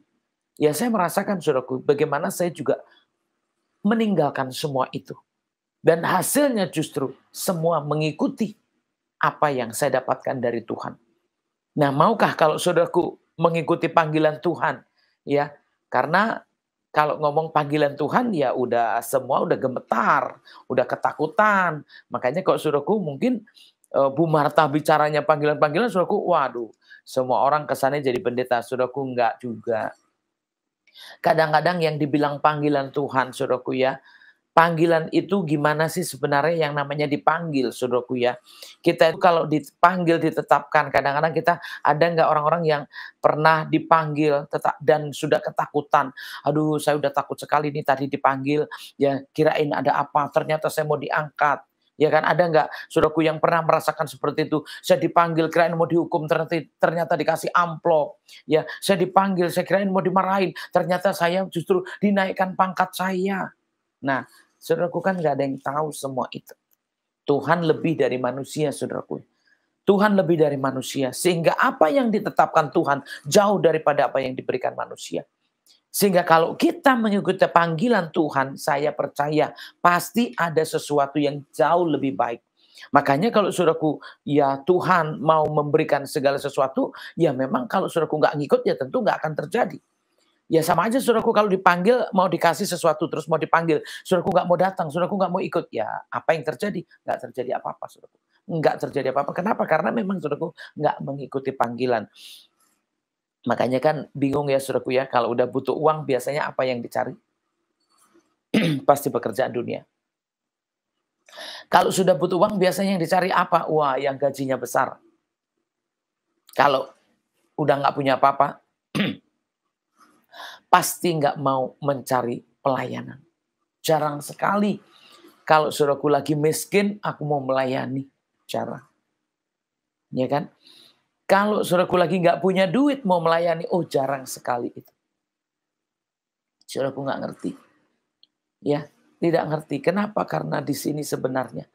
ya saya merasakan saudaraku, bagaimana saya juga meninggalkan semua itu. Dan hasilnya justru semua mengikuti apa yang saya dapatkan dari Tuhan. Nah, maukah kalau saudaraku mengikuti panggilan Tuhan? Ya, karena kalau ngomong panggilan Tuhan ya udah semua udah gemetar, udah ketakutan. Makanya kalau saudaraku mungkin Bu Marta bicaranya panggilan-panggilan, saudaraku, waduh, semua orang kesannya jadi pendeta. Saudaraku, enggak juga. Kadang-kadang yang dibilang panggilan Tuhan, saudaraku ya, panggilan itu gimana sih sebenarnya yang namanya dipanggil, saudaraku ya. Kita itu kalau dipanggil, ditetapkan, kadang-kadang kita ada nggak orang-orang yang pernah dipanggil dan sudah ketakutan. Aduh, saya udah takut sekali nih tadi dipanggil, ya kirain ada apa, ternyata saya mau diangkat. Ya kan, ada nggak saudaraku yang pernah merasakan seperti itu? Saya dipanggil, kirain mau dihukum, ternyata dikasih amplop. Ya, saya dipanggil, saya kirain mau dimarahin, ternyata saya justru dinaikkan pangkat saya. Nah, saudaraku kan nggak ada yang tahu semua itu. Tuhan lebih dari manusia, saudaraku. Tuhan lebih dari manusia. Sehingga apa yang ditetapkan Tuhan jauh daripada apa yang diberikan manusia. Sehingga kalau kita mengikuti panggilan Tuhan, saya percaya pasti ada sesuatu yang jauh lebih baik. Makanya kalau saudaraku, ya Tuhan mau memberikan segala sesuatu, ya memang kalau saudaraku nggak ngikut, ya tentu nggak akan terjadi. Ya sama aja saudaraku kalau dipanggil mau dikasih sesuatu terus mau dipanggil, saudaraku nggak mau datang, saudaraku nggak mau ikut, ya apa yang terjadi? Nggak terjadi apa-apa saudaraku. Nggak terjadi apa-apa. Kenapa? Karena memang saudaraku nggak mengikuti panggilan. Makanya kan bingung ya saudaraku ya, kalau udah butuh uang biasanya apa yang dicari? Pasti pekerjaan dunia. Kalau sudah butuh uang biasanya yang dicari apa? Wah, yang gajinya besar. Kalau udah nggak punya apa-apa, pasti nggak mau mencari pelayanan. Jarang sekali kalau saudaraku lagi miskin, aku mau melayani. Jarang. Ya kan? Kalau saudaraku lagi nggak punya duit mau melayani, oh jarang sekali itu. Saudaraku nggak ngerti. Ya, tidak ngerti. Kenapa? Karena di sini sebenarnya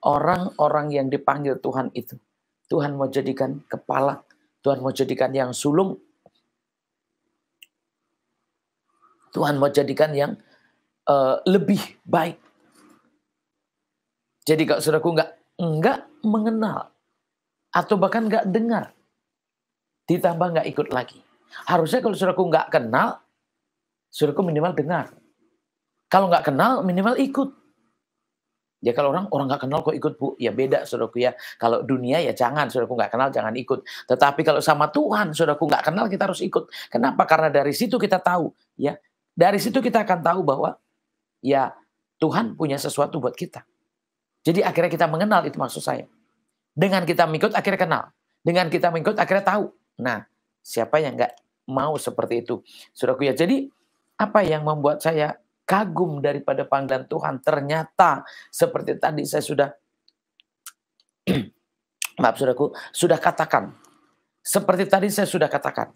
orang-orang yang dipanggil Tuhan itu, Tuhan mau jadikan kepala, Tuhan mau jadikan yang sulung, Tuhan mau jadikan yang lebih baik. Jadi kalau saudaraku nggak mengenal atau bahkan nggak dengar, ditambah nggak ikut lagi. Harusnya kalau saudaraku nggak kenal, saudaraku minimal dengar. Kalau nggak kenal, minimal ikut. Ya kalau orang nggak kenal kok ikut bu, ya beda saudaraku ya. Kalau dunia ya jangan, saudaraku nggak kenal jangan ikut. Tetapi kalau sama Tuhan, saudaraku nggak kenal kita harus ikut. Kenapa? Karena dari situ kita tahu, ya. Dari situ kita akan tahu bahwa ya Tuhan punya sesuatu buat kita. Jadi akhirnya kita mengenal, itu maksud saya. Dengan kita mengikut akhirnya kenal. Dengan kita mengikut akhirnya tahu. Nah, siapa yang nggak mau seperti itu? Saudaraku ya, jadi apa yang membuat saya kagum daripada panggilan Tuhan? Ternyata seperti tadi saya sudah, maaf saudaraku, sudah katakan. Seperti tadi saya sudah katakan.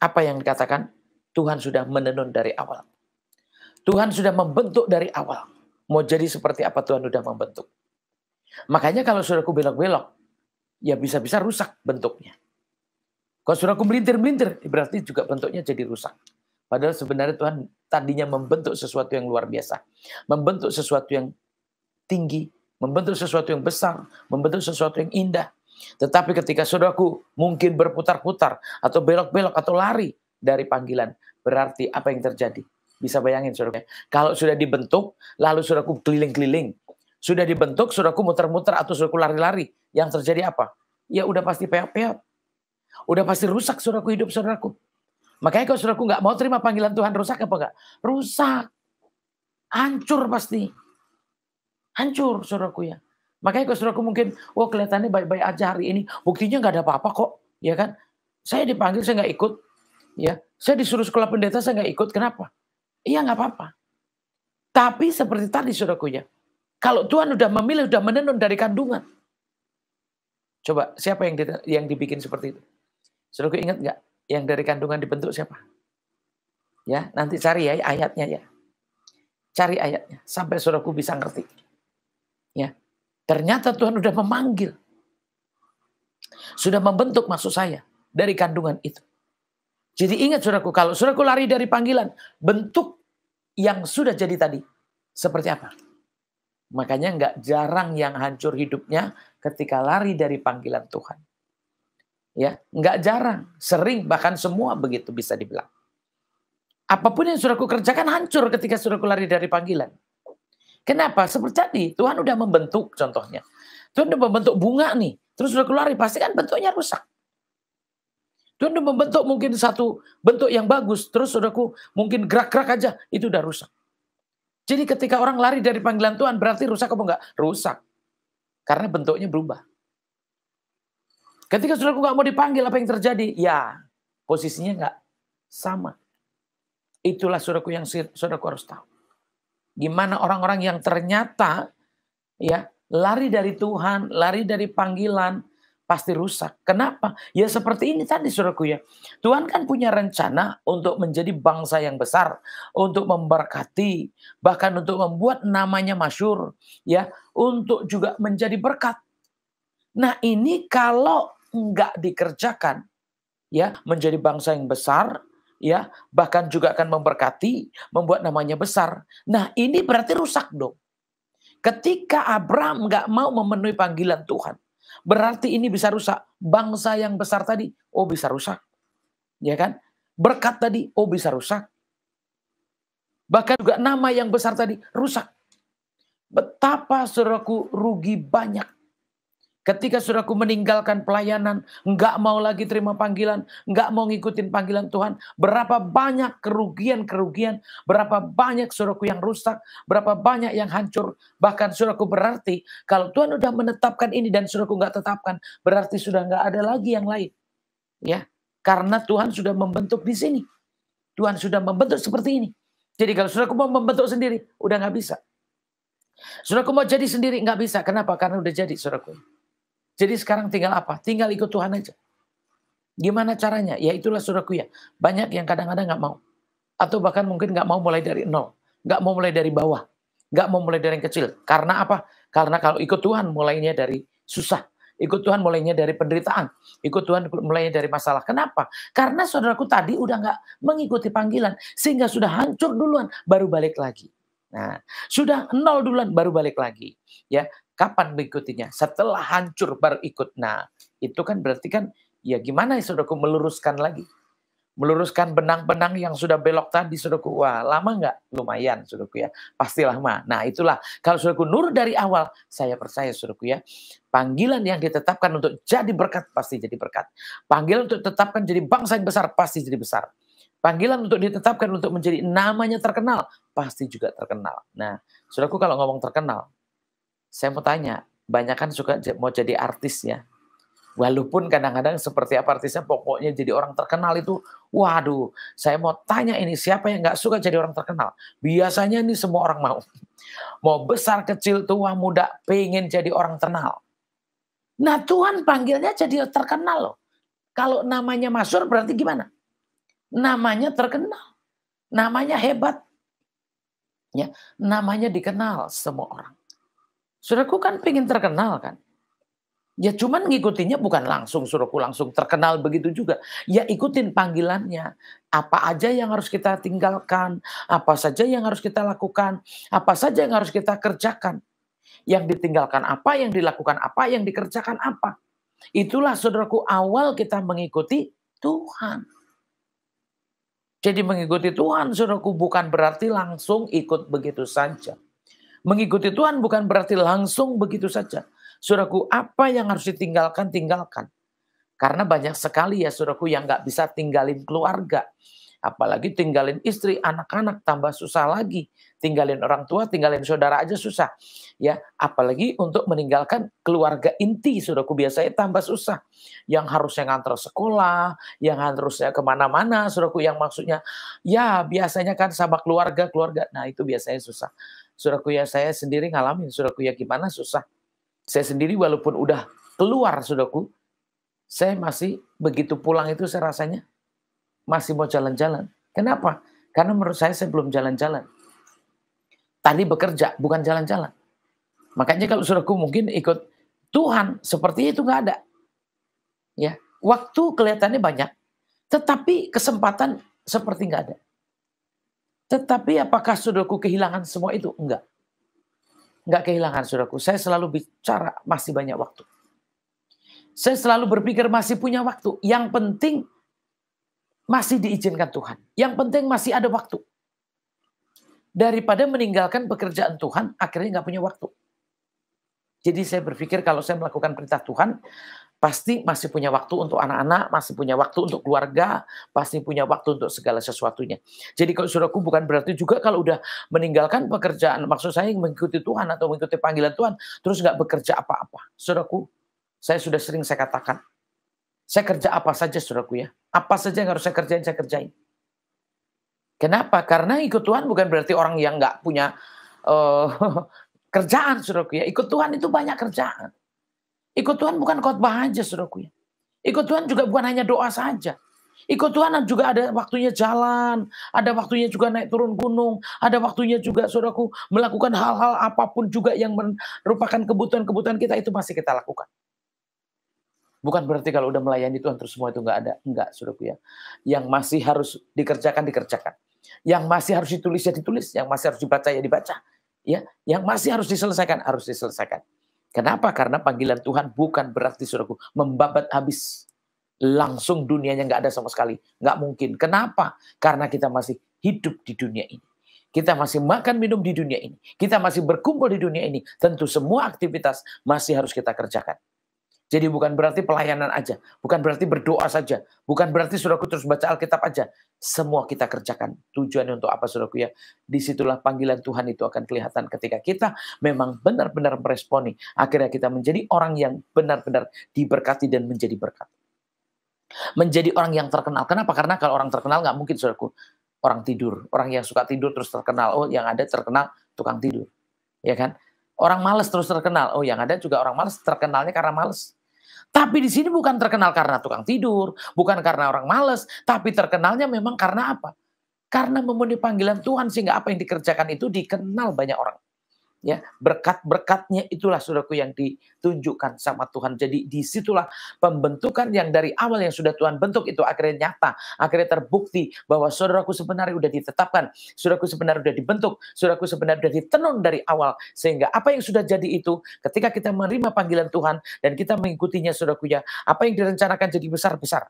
Apa yang dikatakan? Tuhan sudah menenun dari awal. Tuhan sudah membentuk dari awal. Mau jadi seperti apa Tuhan sudah membentuk. Makanya kalau saudaraku belok-belok, ya bisa-bisa rusak bentuknya. Kalau saudaraku melintir-melintir, berarti juga bentuknya jadi rusak. Padahal sebenarnya Tuhan tadinya membentuk sesuatu yang luar biasa. Membentuk sesuatu yang tinggi, membentuk sesuatu yang besar, membentuk sesuatu yang indah. Tetapi ketika saudaraku mungkin berputar-putar, atau belok-belok, atau lari dari panggilan, berarti apa yang terjadi? Bisa bayangin saudaraku. Kalau sudah dibentuk, lalu saudaraku keliling-keliling. Sudah dibentuk, saudaraku muter-muter, atau saudaraku lari-lari. Yang terjadi apa? Ya udah pasti peot-peot. Udah pasti rusak saudaraku hidup saudaraku. Makanya kalau saudaraku nggak mau terima panggilan Tuhan, rusak apa enggak? Rusak. Hancur pasti. Hancur saudaraku ya. Makanya kalau saudaraku mungkin, wah kelihatannya baik-baik aja hari ini. Buktinya nggak ada apa-apa kok. Ya kan? Saya dipanggil, saya nggak ikut. Ya, saya disuruh sekolah pendeta, saya nggak ikut. Kenapa? Iya nggak apa-apa. Tapi seperti tadi saudaraku ya. Kalau Tuhan udah memilih, udah menenun dari kandungan. Coba siapa yang dibikin seperti itu? Saudaraku ingat nggak? Yang dari kandungan dibentuk siapa? Ya, nanti cari ya ayatnya ya. Cari ayatnya sampai saudaraku bisa ngerti. Ya. Ternyata Tuhan udah memanggil. Sudah membentuk maksud saya dari kandungan itu. Jadi ingat saudaraku, kalau saudaraku lari dari panggilan, bentuk yang sudah jadi tadi seperti apa? Makanya nggak jarang yang hancur hidupnya ketika lari dari panggilan Tuhan. Ya, nggak jarang, sering bahkan semua begitu bisa dibilang. Apapun yang saudaraku kerjakan hancur ketika saudaraku lari dari panggilan. Kenapa? Seperti tadi, Tuhan udah membentuk contohnya. Tuhan udah membentuk bunga nih, terus saudaraku lari, pasti kan bentuknya rusak. Tuhan udah membentuk mungkin satu bentuk yang bagus, terus saudaraku mungkin gerak-gerak aja, itu udah rusak. Jadi ketika orang lari dari panggilan Tuhan, berarti rusak apa enggak? Rusak. Karena bentuknya berubah. Ketika saudaraku nggak mau dipanggil, apa yang terjadi? Ya, posisinya nggak sama. Itulah saudaraku yang saudaraku harus tahu. Gimana orang-orang yang ternyata ya lari dari Tuhan, lari dari panggilan, pasti rusak. Kenapa? Ya seperti ini tadi saudaraku ya. Tuhan kan punya rencana untuk menjadi bangsa yang besar, untuk memberkati, bahkan untuk membuat namanya masyhur, ya, untuk juga menjadi berkat. Nah, ini kalau enggak dikerjakan, ya, menjadi bangsa yang besar, ya, bahkan juga akan memberkati, membuat namanya besar. Nah, ini berarti rusak dong. Ketika Abraham enggak mau memenuhi panggilan Tuhan, berarti ini bisa rusak. Bangsa yang besar tadi, oh bisa rusak. Ya kan? Berkat tadi, oh bisa rusak. Bahkan juga nama yang besar tadi, rusak. Betapa saudaraku rugi banyak. Ketika saudaraku meninggalkan pelayanan, enggak mau lagi terima panggilan, enggak mau ngikutin panggilan Tuhan, berapa banyak kerugian-kerugian, berapa banyak saudaraku yang rusak, berapa banyak yang hancur. Bahkan saudaraku berarti, kalau Tuhan udah menetapkan ini dan saudaraku enggak tetapkan, berarti sudah enggak ada lagi yang lain. Ya, karena Tuhan sudah membentuk di sini. Tuhan sudah membentuk seperti ini. Jadi kalau saudaraku mau membentuk sendiri, udah enggak bisa. Saudaraku mau jadi sendiri, enggak bisa. Kenapa? Karena udah jadi saudaraku. Jadi sekarang tinggal apa? Tinggal ikut Tuhan aja. Gimana caranya? Ya itulah saudaraku ya. Banyak yang kadang-kadang gak mau. Atau bahkan mungkin gak mau mulai dari nol. Gak mau mulai dari bawah. Gak mau mulai dari yang kecil. Karena apa? Karena kalau ikut Tuhan mulainya dari susah. Ikut Tuhan mulainya dari penderitaan. Ikut Tuhan mulainya dari masalah. Kenapa? Karena saudaraku tadi udah gak mengikuti panggilan. Sehingga sudah hancur duluan. Baru balik lagi. Nah, sudah nol duluan baru balik lagi. Ya. Kapan mengikutinya? Setelah hancur baru ikut. Nah, itu kan berarti kan, ya gimana ya saudaraku meluruskan lagi? Meluruskan benang-benang yang sudah belok tadi saudaraku. Wah, lama nggak? Lumayan saudaraku ya. Pasti lama. Nah, itulah. Kalau saudaraku nurut dari awal, saya percaya saudaraku ya. Panggilan yang ditetapkan untuk jadi berkat, pasti jadi berkat. Panggilan untuk ditetapkan jadi bangsa yang besar, pasti jadi besar. Panggilan untuk ditetapkan untuk menjadi namanya terkenal, pasti juga terkenal. Nah, saudaraku kalau ngomong terkenal, saya mau tanya, banyak kan suka mau jadi artis ya. Walaupun kadang-kadang seperti apa artisnya, pokoknya jadi orang terkenal itu, waduh, saya mau tanya ini, siapa yang gak suka jadi orang terkenal? Biasanya ini semua orang mau. Mau besar, kecil, tua, muda, pengen jadi orang terkenal. Nah Tuhan panggilnya jadi terkenal loh. Kalau namanya masyhur berarti gimana? Namanya terkenal. Namanya hebat. Ya, namanya dikenal semua orang. Saudaraku kan pengen terkenal kan. Ya cuman ngikutinnya bukan langsung saudaraku langsung terkenal begitu juga. Ya ikutin panggilannya. Apa aja yang harus kita tinggalkan. Apa saja yang harus kita lakukan. Apa saja yang harus kita kerjakan. Yang ditinggalkan apa, yang dilakukan apa, yang dikerjakan apa. Itulah saudaraku awal kita mengikuti Tuhan. Jadi mengikuti Tuhan saudaraku bukan berarti langsung ikut begitu saja. Mengikuti Tuhan bukan berarti langsung begitu saja. Saudaraku, apa yang harus ditinggalkan, tinggalkan. Karena banyak sekali ya saudaraku yang gak bisa tinggalin keluarga. Apalagi tinggalin istri, anak-anak tambah susah lagi. Tinggalin orang tua, tinggalin saudara aja susah. Ya, apalagi untuk meninggalkan keluarga inti, saudaraku, biasanya tambah susah. Yang harusnya ngantar sekolah, yang harusnya kemana-mana, saudaraku, yang maksudnya ya biasanya kan sama keluarga. Nah itu biasanya susah. Saudaraku ya, saya sendiri ngalamin, saudaraku ya, gimana susah. Saya sendiri walaupun udah keluar, saudaraku, saya masih begitu pulang itu saya rasanya masih mau jalan-jalan. Kenapa? Karena menurut saya belum jalan-jalan. Tadi bekerja, bukan jalan-jalan. Makanya kalau saudaraku mungkin ikut Tuhan, seperti itu nggak ada. Ya, waktu kelihatannya banyak, tetapi kesempatan seperti nggak ada. Tetapi apakah saudaraku kehilangan semua itu? Enggak. Enggak kehilangan, saudaraku. Saya selalu bicara masih banyak waktu. Saya selalu berpikir masih punya waktu. Yang penting masih diizinkan Tuhan. Yang penting masih ada waktu. Daripada meninggalkan pekerjaan Tuhan, akhirnya nggak punya waktu. Jadi saya berpikir kalau saya melakukan perintah Tuhan, pasti masih punya waktu untuk anak-anak, masih punya waktu untuk keluarga, pasti punya waktu untuk segala sesuatunya. Jadi kalau saudaraku bukan berarti juga kalau udah meninggalkan pekerjaan, maksud saya mengikuti Tuhan atau mengikuti panggilan Tuhan, terus nggak bekerja apa-apa. Saudaraku, saya sudah sering saya katakan, saya kerja apa saja, saudaraku ya. Apa saja yang harus saya kerjain, saya kerjain. Kenapa? Karena ikut Tuhan bukan berarti orang yang nggak punya kerjaan, saudaraku ya. Ikut Tuhan itu banyak kerjaan. Ikut Tuhan bukan khotbah aja, saudaraku ya. Ikut Tuhan juga bukan hanya doa saja. Ikut Tuhan juga ada waktunya jalan, ada waktunya juga naik turun gunung, ada waktunya juga, saudaraku, melakukan hal-hal apapun juga yang merupakan kebutuhan-kebutuhan kita, itu masih kita lakukan. Bukan berarti kalau udah melayani Tuhan terus semua itu nggak ada. Enggak, saudaraku ya. Yang masih harus dikerjakan, dikerjakan. Yang masih harus ditulis, ya ditulis. Yang masih harus dibaca, ya dibaca. Ya, yang masih harus diselesaikan, harus diselesaikan. Kenapa? Karena panggilan Tuhan bukan berarti, saudaraku, membabat habis. Langsung dunianya nggak ada sama sekali. Nggak mungkin. Kenapa? Karena kita masih hidup di dunia ini. Kita masih makan minum di dunia ini. Kita masih berkumpul di dunia ini. Tentu semua aktivitas masih harus kita kerjakan. Jadi bukan berarti pelayanan aja, bukan berarti berdoa saja, bukan berarti saudaraku terus baca Alkitab aja. Semua kita kerjakan. Tujuannya untuk apa, saudaraku ya? Disitulah panggilan Tuhan itu akan kelihatan ketika kita memang benar-benar meresponi. Akhirnya kita menjadi orang yang benar-benar diberkati dan menjadi berkat. Menjadi orang yang terkenal. Kenapa? Karena kalau orang terkenal nggak mungkin, saudaraku, orang tidur. Orang yang suka tidur terus terkenal. Oh, yang ada terkenal tukang tidur. Ya kan? Orang malas terus terkenal. Oh, yang ada juga orang malas terkenalnya karena malas. Tapi di sini bukan terkenal karena tukang tidur, bukan karena orang malas, tapi terkenalnya memang karena apa? Karena memenuhi panggilan Tuhan, sehingga apa yang dikerjakan itu dikenal banyak orang. Ya, berkat-berkatnya itulah, saudaraku, yang ditunjukkan sama Tuhan. Jadi disitulah pembentukan yang dari awal yang sudah Tuhan bentuk itu akhirnya nyata, akhirnya terbukti bahwa saudaraku sebenarnya sudah ditetapkan, saudaraku sebenarnya sudah dibentuk, saudaraku sebenarnya sudah ditenun dari awal. Sehingga apa yang sudah jadi itu, ketika kita menerima panggilan Tuhan dan kita mengikutinya, saudaraku ya, apa yang direncanakan jadi besar-besar.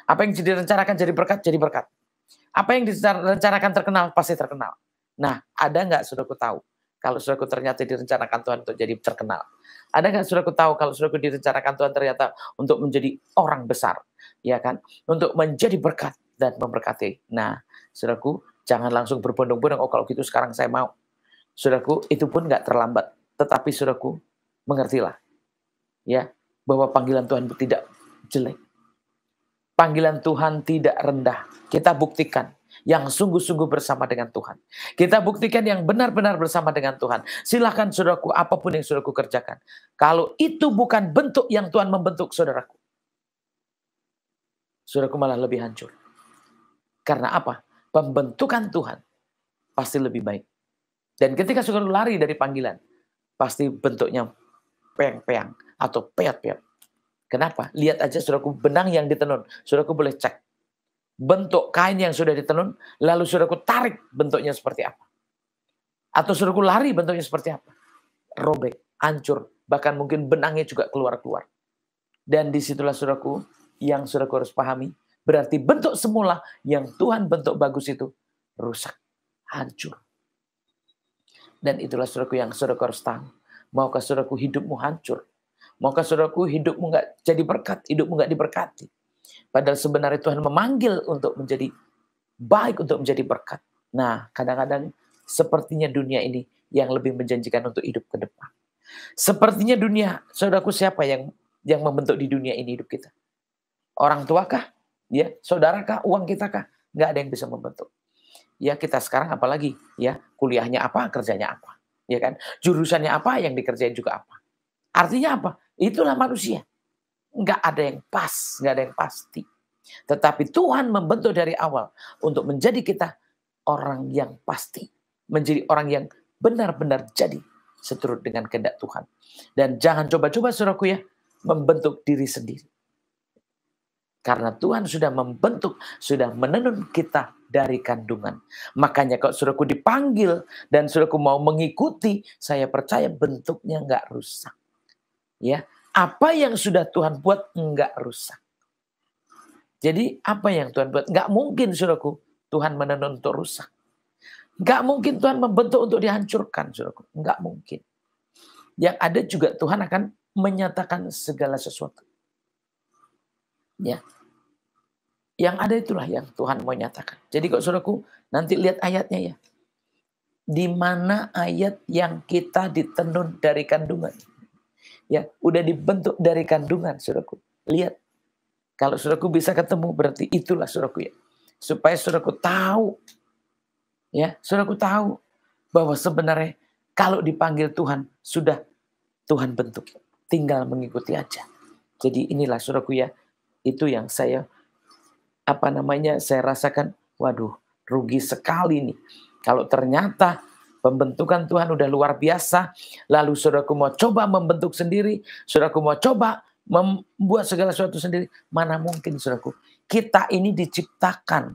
Apa yang direncanakan jadi berkat, jadi berkat. Apa yang direncanakan terkenal, pasti terkenal. Nah, ada nggak, saudaraku, tahu? Kalau saudaraku ternyata direncanakan Tuhan untuk jadi terkenal. Ada nggak, saudaraku, tahu kalau saudaraku direncanakan Tuhan ternyata untuk menjadi orang besar, ya kan? Untuk menjadi berkat dan memberkati. Nah, saudaraku, jangan langsung berbondong-bondong. Oh, kalau gitu sekarang saya mau. Saudaraku, itu pun nggak terlambat. Tetapi saudaraku, mengertilah, ya, bahwa panggilan Tuhan itu tidak jelek. Panggilan Tuhan tidak rendah. Kita buktikan yang sungguh-sungguh bersama dengan Tuhan. Kita buktikan yang benar-benar bersama dengan Tuhan. Silakan, saudaraku, apapun yang saudaraku kerjakan. Kalau itu bukan bentuk yang Tuhan membentuk, saudaraku, saudaraku malah lebih hancur. Karena apa? Pembentukan Tuhan pasti lebih baik. Dan ketika saudaraku lari dari panggilan, pasti bentuknya peang-peang atau peot-peot. Kenapa? Lihat aja, saudaraku, benang yang ditenun. Saudaraku boleh cek bentuk kain yang sudah ditenun, lalu saudaraku tarik bentuknya seperti apa. Atau saudaraku lari bentuknya seperti apa. Robek, hancur, bahkan mungkin benangnya juga keluar-keluar. Dan disitulah, saudaraku, yang saudaraku harus pahami, berarti bentuk semula yang Tuhan bentuk bagus itu rusak, hancur. Dan itulah, saudaraku, yang saudaraku harus tahu. Maukah, saudaraku, hidupmu hancur? Maukah, saudaraku, hidupmu nggak jadi berkat, hidupmu nggak diberkati? Padahal sebenarnya Tuhan memanggil untuk menjadi baik untuk menjadi berkat. Nah, kadang-kadang sepertinya dunia ini yang lebih menjanjikan untuk hidup ke depan. Sepertinya dunia, saudaraku, siapa yang membentuk di dunia ini hidup kita? Orang tua kah? Ya, saudara kah? Uang kita kah? Nggak ada yang bisa membentuk. Ya, kita sekarang apalagi, ya, kuliahnya apa, kerjanya apa, ya kan? Jurusannya apa, yang dikerjain juga apa. Artinya apa? Itulah manusia. Nggak ada yang pas, nggak ada yang pasti. Tetapi Tuhan membentuk dari awal untuk menjadi kita orang yang pasti. Menjadi orang yang benar-benar jadi seturut dengan kehendak Tuhan. Dan jangan coba-coba, saudaraku, ya, membentuk diri sendiri. Karena Tuhan sudah membentuk, sudah menenun kita dari kandungan. Makanya kalau saudaraku dipanggil dan saudaraku mau mengikuti, saya percaya bentuknya nggak rusak. Ya, apa yang sudah Tuhan buat nggak rusak. Jadi apa yang Tuhan buat? Nggak mungkin, saudaraku, Tuhan menenun untuk rusak. Nggak mungkin Tuhan membentuk untuk dihancurkan, saudaraku. Nggak mungkin. Yang ada juga Tuhan akan menyatakan segala sesuatu. Ya, yang ada itulah yang Tuhan mau nyatakan. Jadi kok saudaraku, nanti lihat ayatnya ya. Di mana ayat yang kita ditenun dari kandungan? Ya, udah dibentuk dari kandungan, saudaraku. Lihat, kalau saudaraku bisa ketemu, berarti itulah, saudaraku, ya. Supaya saudaraku tahu, ya, saudaraku tahu bahwa sebenarnya kalau dipanggil Tuhan, sudah Tuhan bentuk, tinggal mengikuti aja. Jadi inilah, saudaraku, ya. Itu yang saya rasakan, waduh, rugi sekali nih. Kalau ternyata pembentukan Tuhan udah luar biasa, lalu saudaraku mau coba membentuk sendiri, saudaraku mau coba membuat segala sesuatu sendiri, mana mungkin, saudaraku. Kita ini diciptakan.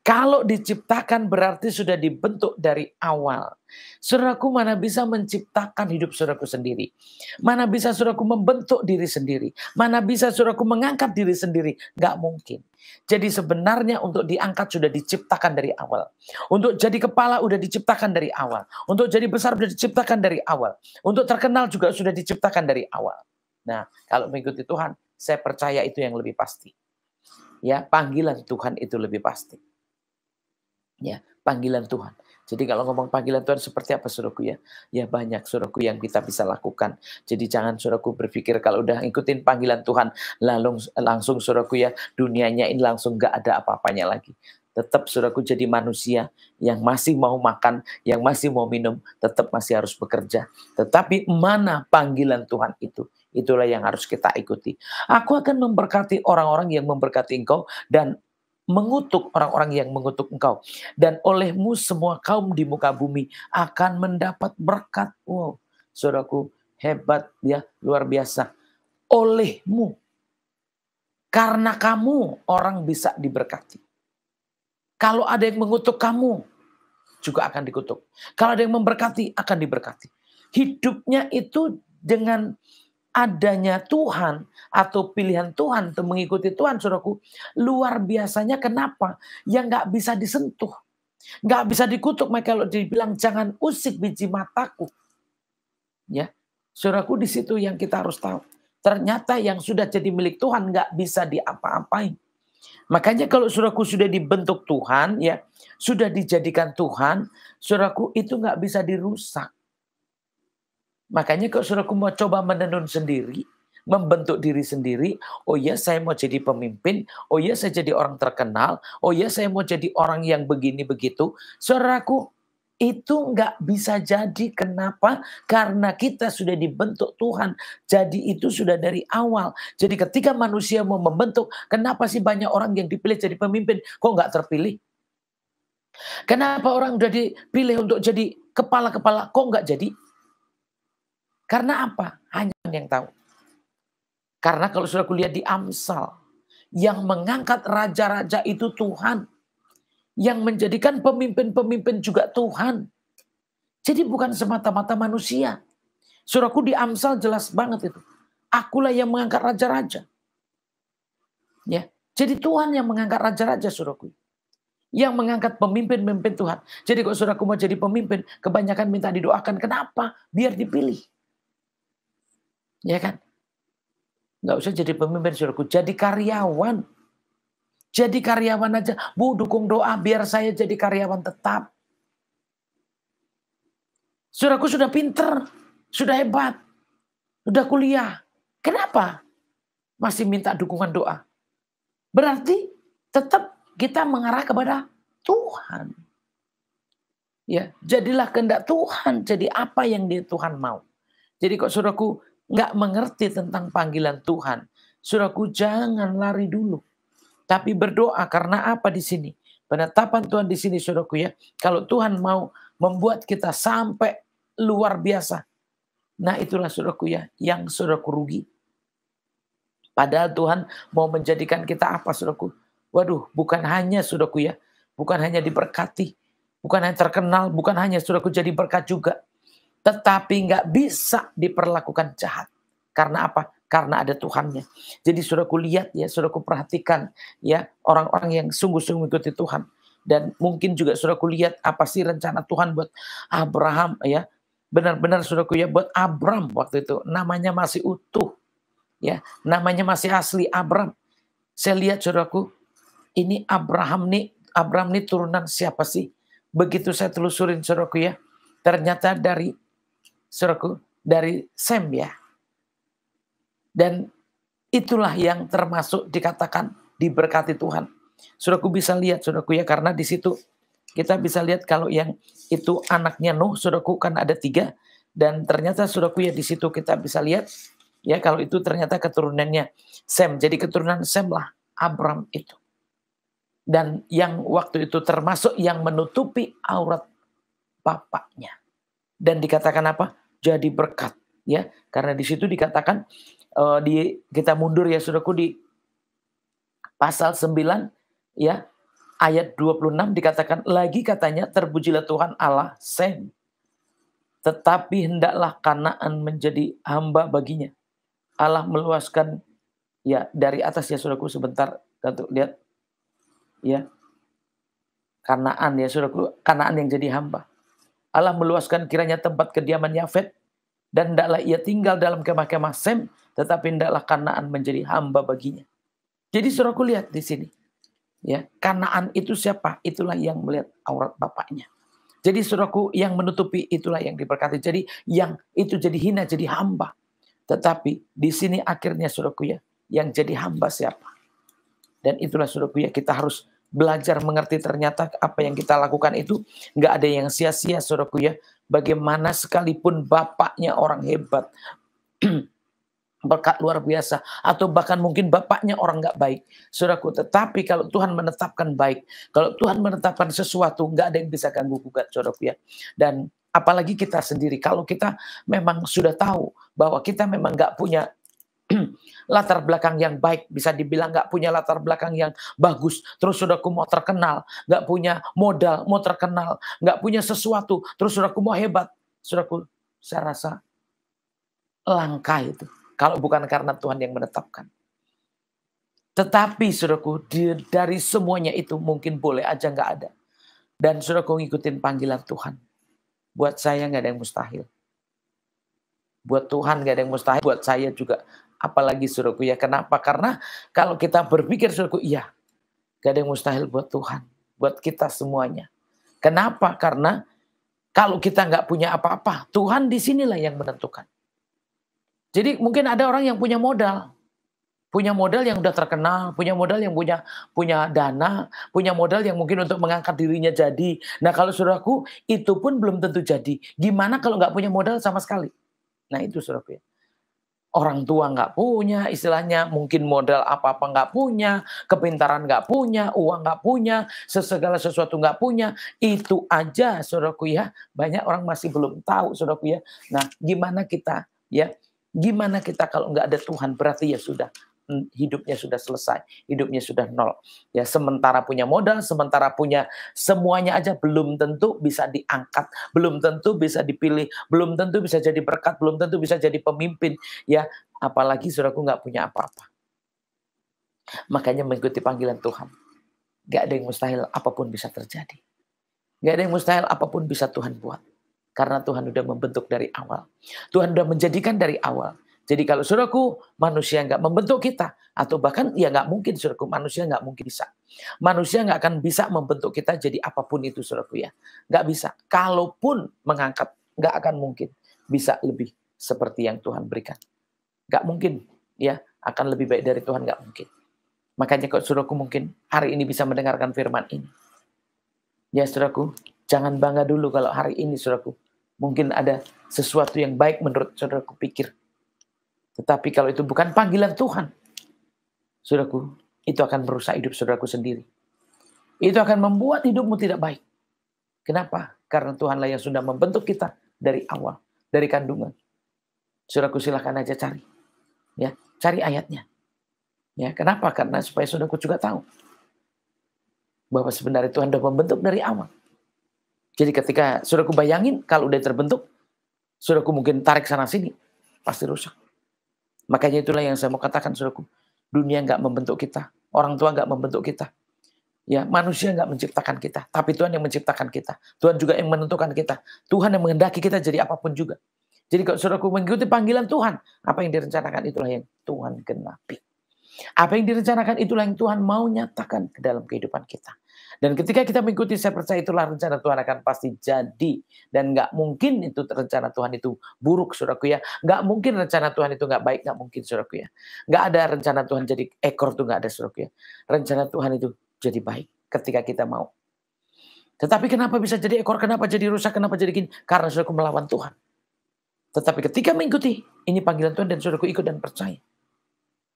Kalau diciptakan berarti sudah dibentuk dari awal. Saudaraku, mana bisa menciptakan hidup saudaraku sendiri? Mana bisa saudaraku membentuk diri sendiri? Mana bisa saudaraku mengangkat diri sendiri? Gak mungkin. Jadi sebenarnya untuk diangkat sudah diciptakan dari awal. Untuk jadi kepala sudah diciptakan dari awal. Untuk jadi besar sudah diciptakan dari awal. Untuk terkenal juga sudah diciptakan dari awal. Nah, kalau mengikuti Tuhan, saya percaya itu yang lebih pasti. Ya, panggilan Tuhan itu lebih pasti. Ya, panggilan Tuhan. Jadi kalau ngomong panggilan Tuhan seperti apa, saudaraku, ya? Ya banyak, saudaraku, yang kita bisa lakukan. Jadi jangan, saudaraku, berpikir kalau udah ikutin panggilan Tuhan, langsung, saudaraku, ya, dunianya ini langsung gak ada apa-apanya lagi. Tetap, saudaraku, jadi manusia yang masih mau makan, yang masih mau minum, tetap masih harus bekerja. Tetapi mana panggilan Tuhan itu? Itulah yang harus kita ikuti. Aku akan memberkati orang-orang yang memberkati engkau dan mengutuk orang-orang yang mengutuk engkau. Dan olehmu semua kaum di muka bumi akan mendapat berkat. Wow, saudaraku, hebat ya, luar biasa. Olehmu. Karena kamu orang bisa diberkati. Kalau ada yang mengutuk kamu, juga akan dikutuk. Kalau ada yang memberkati, akan diberkati. Hidupnya itu dengan adanya Tuhan atau pilihan Tuhan untuk mengikuti Tuhan, saudaraku, luar biasanya. Kenapa? Yang nggak bisa disentuh, nggak bisa dikutuk. Maka kalau dibilang jangan usik biji mataku, ya, saudaraku, di situ yang kita harus tahu. Ternyata yang sudah jadi milik Tuhan nggak bisa diapa-apain. Makanya kalau saudaraku sudah dibentuk Tuhan, ya, sudah dijadikan Tuhan, saudaraku, itu nggak bisa dirusak. Makanya kalau saudaraku mau coba menenun sendiri, membentuk diri sendiri, oh ya saya mau jadi pemimpin, oh ya saya jadi orang terkenal, oh ya saya mau jadi orang yang begini begitu, saudaraku, itu nggak bisa jadi. Kenapa? Karena kita sudah dibentuk Tuhan. Jadi itu sudah dari awal. Jadi ketika manusia mau membentuk, kenapa sih banyak orang yang dipilih jadi pemimpin, kok nggak terpilih? Kenapa orang udah dipilih untuk jadi kepala-kepala, kok nggak jadi? Karena apa? Hanya yang tahu. Karena kalau sudah kulihat di Amsal, yang mengangkat raja-raja itu Tuhan. Yang menjadikan pemimpin-pemimpin juga Tuhan. Jadi bukan semata-mata manusia. Saudaraku, di Amsal jelas banget itu. Akulah yang mengangkat raja-raja. Ya, jadi Tuhan yang mengangkat raja-raja, saudaraku. Yang mengangkat pemimpin-pemimpin Tuhan. Jadi kalau saudaraku mau jadi pemimpin, kebanyakan minta didoakan. Kenapa? Biar dipilih. Ya kan? Nggak usah jadi pemimpin, saudaraku. Jadi karyawan. Jadi karyawan aja. Bu, dukung doa biar saya jadi karyawan tetap. Saudaraku sudah pinter, sudah hebat, sudah kuliah. Kenapa masih minta dukungan doa? Berarti tetap kita mengarah kepada Tuhan. Ya, jadilah kehendak Tuhan, jadi apa yang Tuhan mau. Jadi kok saudaraku nggak mengerti tentang panggilan Tuhan, saudaraku jangan lari dulu. Tapi berdoa karena apa di sini? Penetapan Tuhan di sini saudaraku ya. Kalau Tuhan mau membuat kita sampai luar biasa. Nah itulah saudaraku ya, yang saudaraku rugi. Padahal Tuhan mau menjadikan kita apa saudaraku? Waduh, bukan hanya saudaraku ya, bukan hanya diberkati, bukan hanya terkenal, bukan hanya saudaraku jadi berkat juga. Tetapi nggak bisa diperlakukan jahat. Karena apa? Karena ada Tuhannya. Jadi saudaraku lihat ya, saudaraku perhatikan ya orang-orang yang sungguh-sungguh mengikuti Tuhan. Dan mungkin juga saudaraku lihat apa sih rencana Tuhan buat Abraham ya. Benar-benar saudaraku ya, buat Abram waktu itu namanya masih utuh ya, namanya masih asli Abram. Saya lihat saudaraku, ini Abram nih turunan siapa sih? Begitu saya telusurin saudaraku ya, ternyata dari saudaraku dari Sem ya. Dan itulah yang termasuk dikatakan diberkati Tuhan. Saudaraku bisa lihat saudaraku ya, karena di situ kita bisa lihat kalau yang itu anaknya Nuh, saudaraku kan ada 3. Dan ternyata saudaraku ya di situ kita bisa lihat ya kalau itu ternyata keturunannya Sem. Jadi keturunan Sem lah Abram itu. Dan yang waktu itu termasuk yang menutupi aurat bapaknya. Dan dikatakan apa? Jadi berkat ya. Karena di situ dikatakan kita mundur ya saudaraku di pasal 9 ya. Ayat 26 dikatakan lagi katanya, terpujilah Tuhan Allah Sem. Tetapi hendaklah Kanaan menjadi hamba baginya. Allah meluaskan ya dari atas ya saudaraku sebentar. Lihat ya. Kanaan ya saudaraku, Kanaan yang jadi hamba. Allah meluaskan kiranya tempat kediaman Yafet. Dan hendaklah ia tinggal dalam kemah-kemah Sem. Tetapi hendaklah Kanaan menjadi hamba baginya. Jadi saudaraku lihat di sini. Ya, Kanaan itu siapa? Itulah yang melihat aurat bapaknya. Jadi saudaraku yang menutupi itulah yang diberkati. Jadi yang itu jadi hina, jadi hamba. Tetapi di sini akhirnya saudaraku ya, yang jadi hamba siapa? Dan itulah saudaraku ya, kita harus belajar mengerti ternyata apa yang kita lakukan itu nggak ada yang sia-sia saudaraku ya. Bagaimana sekalipun bapaknya orang hebat, berkat luar biasa, atau bahkan mungkin bapaknya orang nggak baik, saudaraku. Tetapi kalau Tuhan menetapkan baik, kalau Tuhan menetapkan sesuatu, nggak ada yang bisa ganggu gugat, saudaraku ya. Dan apalagi kita sendiri, kalau kita memang sudah tahu bahwa kita memang nggak punya latar belakang yang baik, bisa dibilang nggak punya latar belakang yang bagus, terus saudaraku mau terkenal, nggak punya modal, mau terkenal, nggak punya sesuatu, terus saudaraku mau hebat, saudaraku, saya rasa langka itu. Kalau bukan karena Tuhan yang menetapkan. Tetapi saudaraku, dari semuanya itu mungkin boleh aja nggak ada. Dan saudaraku ngikutin panggilan Tuhan. Buat saya nggak ada yang mustahil. Buat Tuhan nggak ada yang mustahil. Buat saya juga. Apalagi saudaraku ya. Kenapa? Karena kalau kita berpikir saudaraku, iya. Nggak ada yang mustahil buat Tuhan. Buat kita semuanya. Kenapa? Karena kalau kita nggak punya apa-apa, Tuhan di sinilah yang menentukan. Jadi mungkin ada orang yang punya modal yang udah terkenal, punya modal yang punya dana, punya modal yang mungkin untuk mengangkat dirinya jadi. Nah kalau saudaraku itu pun belum tentu jadi. Gimana kalau nggak punya modal sama sekali? Nah itu saudaraku ya. Orang tua nggak punya, istilahnya mungkin modal apa-apa nggak punya, kepintaran nggak punya, uang nggak punya, segala sesuatu nggak punya. Itu aja saudaraku ya. Banyak orang masih belum tahu saudaraku ya. Nah gimana kita ya? Gimana kita kalau nggak ada Tuhan? Berarti ya sudah, hidupnya sudah selesai, hidupnya sudah nol. Ya sementara punya modal, sementara punya semuanya aja belum tentu bisa diangkat, belum tentu bisa dipilih, belum tentu bisa jadi berkat, belum tentu bisa jadi pemimpin. Ya apalagi saudaraku nggak punya apa-apa. Makanya mengikuti panggilan Tuhan. Nggak ada yang mustahil, apapun bisa terjadi. Nggak ada yang mustahil, apapun bisa Tuhan buat. Karena Tuhan sudah membentuk dari awal. Tuhan sudah menjadikan dari awal. Jadi kalau saudaraku manusia nggak membentuk kita, atau bahkan ya nggak mungkin saudaraku, manusia nggak mungkin bisa. Manusia nggak akan bisa membentuk kita jadi apapun itu saudaraku ya. Nggak bisa. Kalaupun mengangkat, nggak akan mungkin bisa lebih seperti yang Tuhan berikan. Nggak mungkin ya, akan lebih baik dari Tuhan, nggak mungkin. Makanya kalau saudaraku mungkin hari ini bisa mendengarkan firman ini. Ya saudaraku, jangan bangga dulu kalau hari ini saudaraku mungkin ada sesuatu yang baik menurut saudaraku pikir. Tetapi kalau itu bukan panggilan Tuhan, saudaraku, itu akan merusak hidup saudaraku sendiri. Itu akan membuat hidupmu tidak baik. Kenapa? Karena Tuhanlah yang sudah membentuk kita dari awal, dari kandungan. Saudaraku silahkan aja cari. Ya, cari ayatnya. Ya, kenapa? Karena supaya saudaraku juga tahu bahwa sebenarnya Tuhan sudah membentuk dari awal. Jadi ketika saudaraku bayangin kalau udah terbentuk, saudaraku mungkin tarik sana sini, pasti rusak. Makanya itulah yang saya mau katakan saudaraku. Dunia nggak membentuk kita. Orang tua nggak membentuk kita. Ya, manusia nggak menciptakan kita. Tapi Tuhan yang menciptakan kita. Tuhan juga yang menentukan kita. Tuhan yang menghendaki kita jadi apapun juga. Jadi kalau saudaraku mengikuti panggilan Tuhan, apa yang direncanakan itulah yang Tuhan genapi. Apa yang direncanakan itulah yang Tuhan mau nyatakan ke dalam kehidupan kita. Dan ketika kita mengikuti, saya percaya itulah rencana Tuhan akan pasti jadi. Dan nggak mungkin itu rencana Tuhan itu buruk, saudaraku ya. Nggak mungkin rencana Tuhan itu nggak baik, nggak mungkin, saudaraku ya. Nggak ada rencana Tuhan jadi ekor tuh, nggak ada, saudaraku ya. Rencana Tuhan itu jadi baik ketika kita mau. Tetapi kenapa bisa jadi ekor, kenapa jadi rusak, kenapa jadi gini? Karena saudaraku melawan Tuhan. Tetapi ketika mengikuti, ini panggilan Tuhan dan saudaraku ikut dan percaya.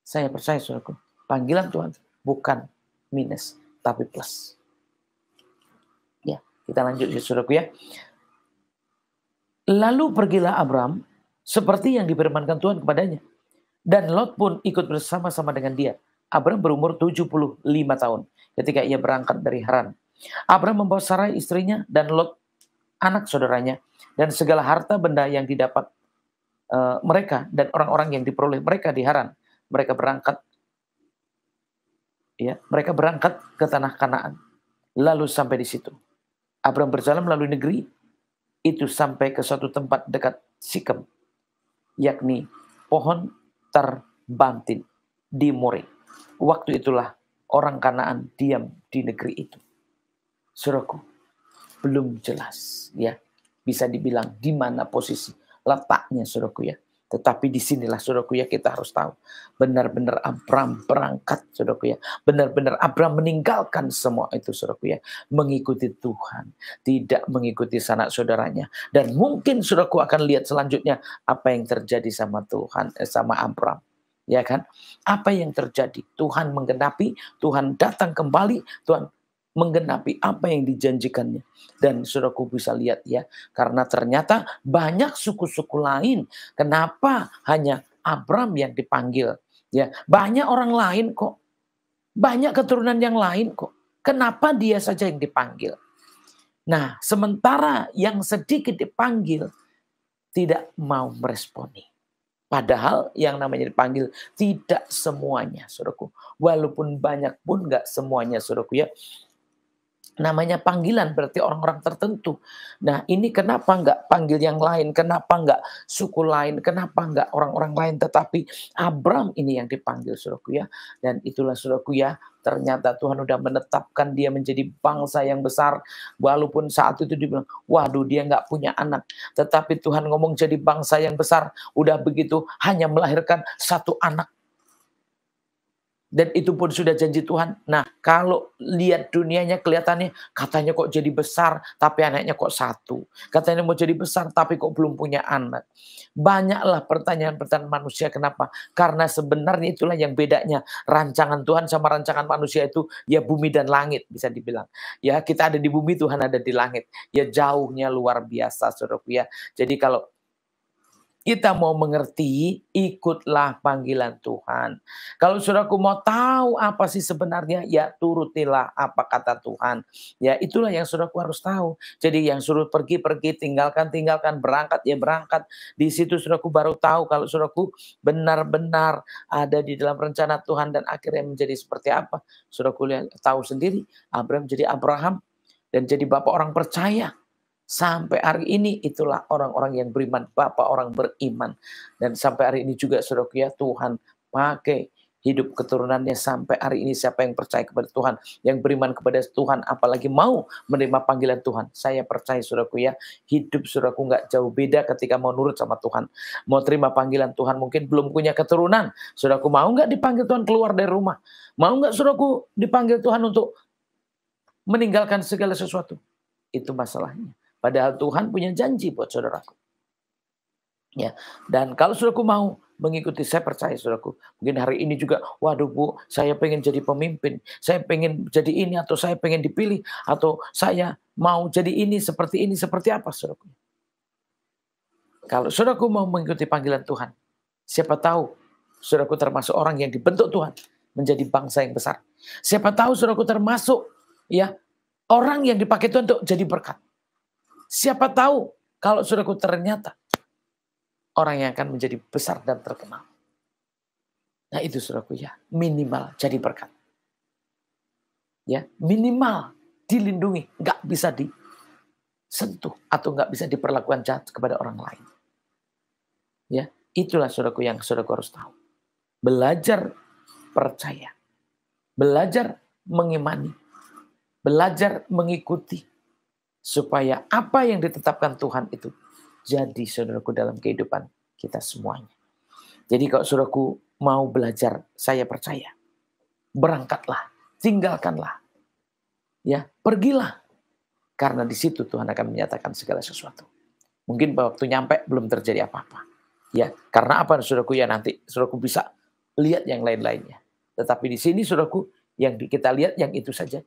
Saya percaya saudaraku, panggilan Tuhan bukan minus, tapi plus. Ya, kita lanjut ya saudaraku ya. Lalu pergilah Abram seperti yang difirmankan Tuhan kepadanya. Dan Lot pun ikut bersama-sama dengan dia. Abram berumur 75 tahun ketika ia berangkat dari Haran. Abram membawa Sarai istrinya dan Lot anak saudaranya dan segala harta benda yang didapat mereka dan orang-orang yang diperoleh mereka di Haran. Mereka berangkat ke tanah Kanaan. Lalu sampai di situ. Abram berjalan melalui negeri itu sampai ke suatu tempat dekat Sikem, yakni pohon terbantin di More. Waktu itulah orang Kanaan diam di negeri itu. Saudaraku, belum jelas ya. Bisa dibilang di mana posisi letaknya saudaraku ya. Tetapi disinilah saudaraku ya kita harus tahu. Benar-benar Abram berangkat saudaraku ya. Benar-benar Abram meninggalkan semua itu saudaraku ya. Mengikuti Tuhan. Tidak mengikuti sanak saudaranya. Dan mungkin saudaraku akan lihat selanjutnya apa yang terjadi sama Tuhan, sama Abram. Ya kan? Apa yang terjadi? Tuhan menggenapi, Tuhan datang kembali, Tuhan menggenapi apa yang dijanjikannya. Dan saudaraku bisa lihat ya, karena ternyata banyak suku-suku lain. Kenapa hanya Abram yang dipanggil? Ya, banyak orang lain kok. Banyak keturunan yang lain kok. Kenapa dia saja yang dipanggil? Nah, sementara yang sedikit dipanggil tidak mau meresponi. Padahal yang namanya dipanggil tidak semuanya, saudaraku. Walaupun banyak pun nggak semuanya, saudaraku ya. Namanya panggilan berarti orang-orang tertentu. Nah ini kenapa nggak panggil yang lain? Kenapa nggak suku lain? Kenapa nggak orang-orang lain? Tetapi Abram ini yang dipanggil saudaraku ya. Dan itulah saudaraku ya. Ternyata Tuhan udah menetapkan dia menjadi bangsa yang besar. Walaupun saat itu dibilang, waduh dia nggak punya anak. Tetapi Tuhan ngomong jadi bangsa yang besar. Udah begitu hanya melahirkan satu anak. Dan itu pun sudah janji Tuhan. Nah, kalau lihat dunianya kelihatannya katanya kok jadi besar, tapi anaknya kok satu. Katanya mau jadi besar, tapi kok belum punya anak. Banyaklah pertanyaan-pertanyaan manusia. Kenapa? Karena sebenarnya itulah yang bedanya. Rancangan Tuhan sama rancangan manusia itu ya bumi dan langit bisa dibilang. Ya kita ada di bumi, Tuhan ada di langit. Ya jauhnya luar biasa, saudaraku ya. Jadi kalau kita mau mengerti, ikutlah panggilan Tuhan. Kalau saudaraku mau tahu apa sih sebenarnya, ya turutilah apa kata Tuhan. Ya itulah yang saudaraku harus tahu. Jadi yang suruh pergi-pergi, tinggalkan, berangkat ya berangkat. Di situ saudaraku baru tahu kalau saudaraku benar-benar ada di dalam rencana Tuhan dan akhirnya menjadi seperti apa. Saudaraku tahu sendiri, Abraham jadi Abraham dan jadi bapak orang percaya. Sampai hari ini itulah orang-orang yang beriman, Bapak orang beriman. Dan sampai hari ini juga saudaraku ya, Tuhan pakai hidup keturunannya sampai hari ini. Siapa yang percaya kepada Tuhan, yang beriman kepada Tuhan, apalagi mau menerima panggilan Tuhan. Saya percaya saudaraku ya, hidup saudaraku nggak jauh beda ketika mau nurut sama Tuhan. Mau terima panggilan Tuhan, mungkin belum punya keturunan. Saudaraku mau nggak dipanggil Tuhan keluar dari rumah? Mau nggak saudaraku dipanggil Tuhan untuk meninggalkan segala sesuatu? Itu masalahnya. Padahal Tuhan punya janji buat saudaraku. Ya, dan kalau saudaraku mau mengikuti, saya percaya saudaraku, mungkin hari ini juga, waduh Bu, saya pengen jadi pemimpin, saya pengen jadi ini, atau saya pengen dipilih, atau saya mau jadi ini, seperti apa saudaraku. Kalau saudaraku mau mengikuti panggilan Tuhan, siapa tahu saudaraku termasuk orang yang dibentuk Tuhan menjadi bangsa yang besar. Siapa tahu saudaraku termasuk ya orang yang dipakai Tuhan untuk jadi berkat. Siapa tahu kalau saudaraku ternyata orang yang akan menjadi besar dan terkenal. Nah itu saudaraku ya, minimal jadi berkat. Ya, minimal dilindungi, nggak bisa disentuh atau nggak bisa diperlakukan jahat kepada orang lain. Ya, itulah saudaraku yang saudaraku harus tahu. Belajar percaya, belajar mengimani, belajar mengikuti, supaya apa yang ditetapkan Tuhan itu jadi saudaraku dalam kehidupan kita semuanya. Jadi kalau saudaraku mau belajar, saya percaya, berangkatlah, tinggalkanlah, ya pergilah, karena di situ Tuhan akan menyatakan segala sesuatu. Mungkin waktu nyampe belum terjadi apa-apa, ya karena apa saudaraku ya, nanti saudaraku bisa lihat yang lain-lainnya. Tetapi di sini saudaraku yang kita lihat yang itu saja.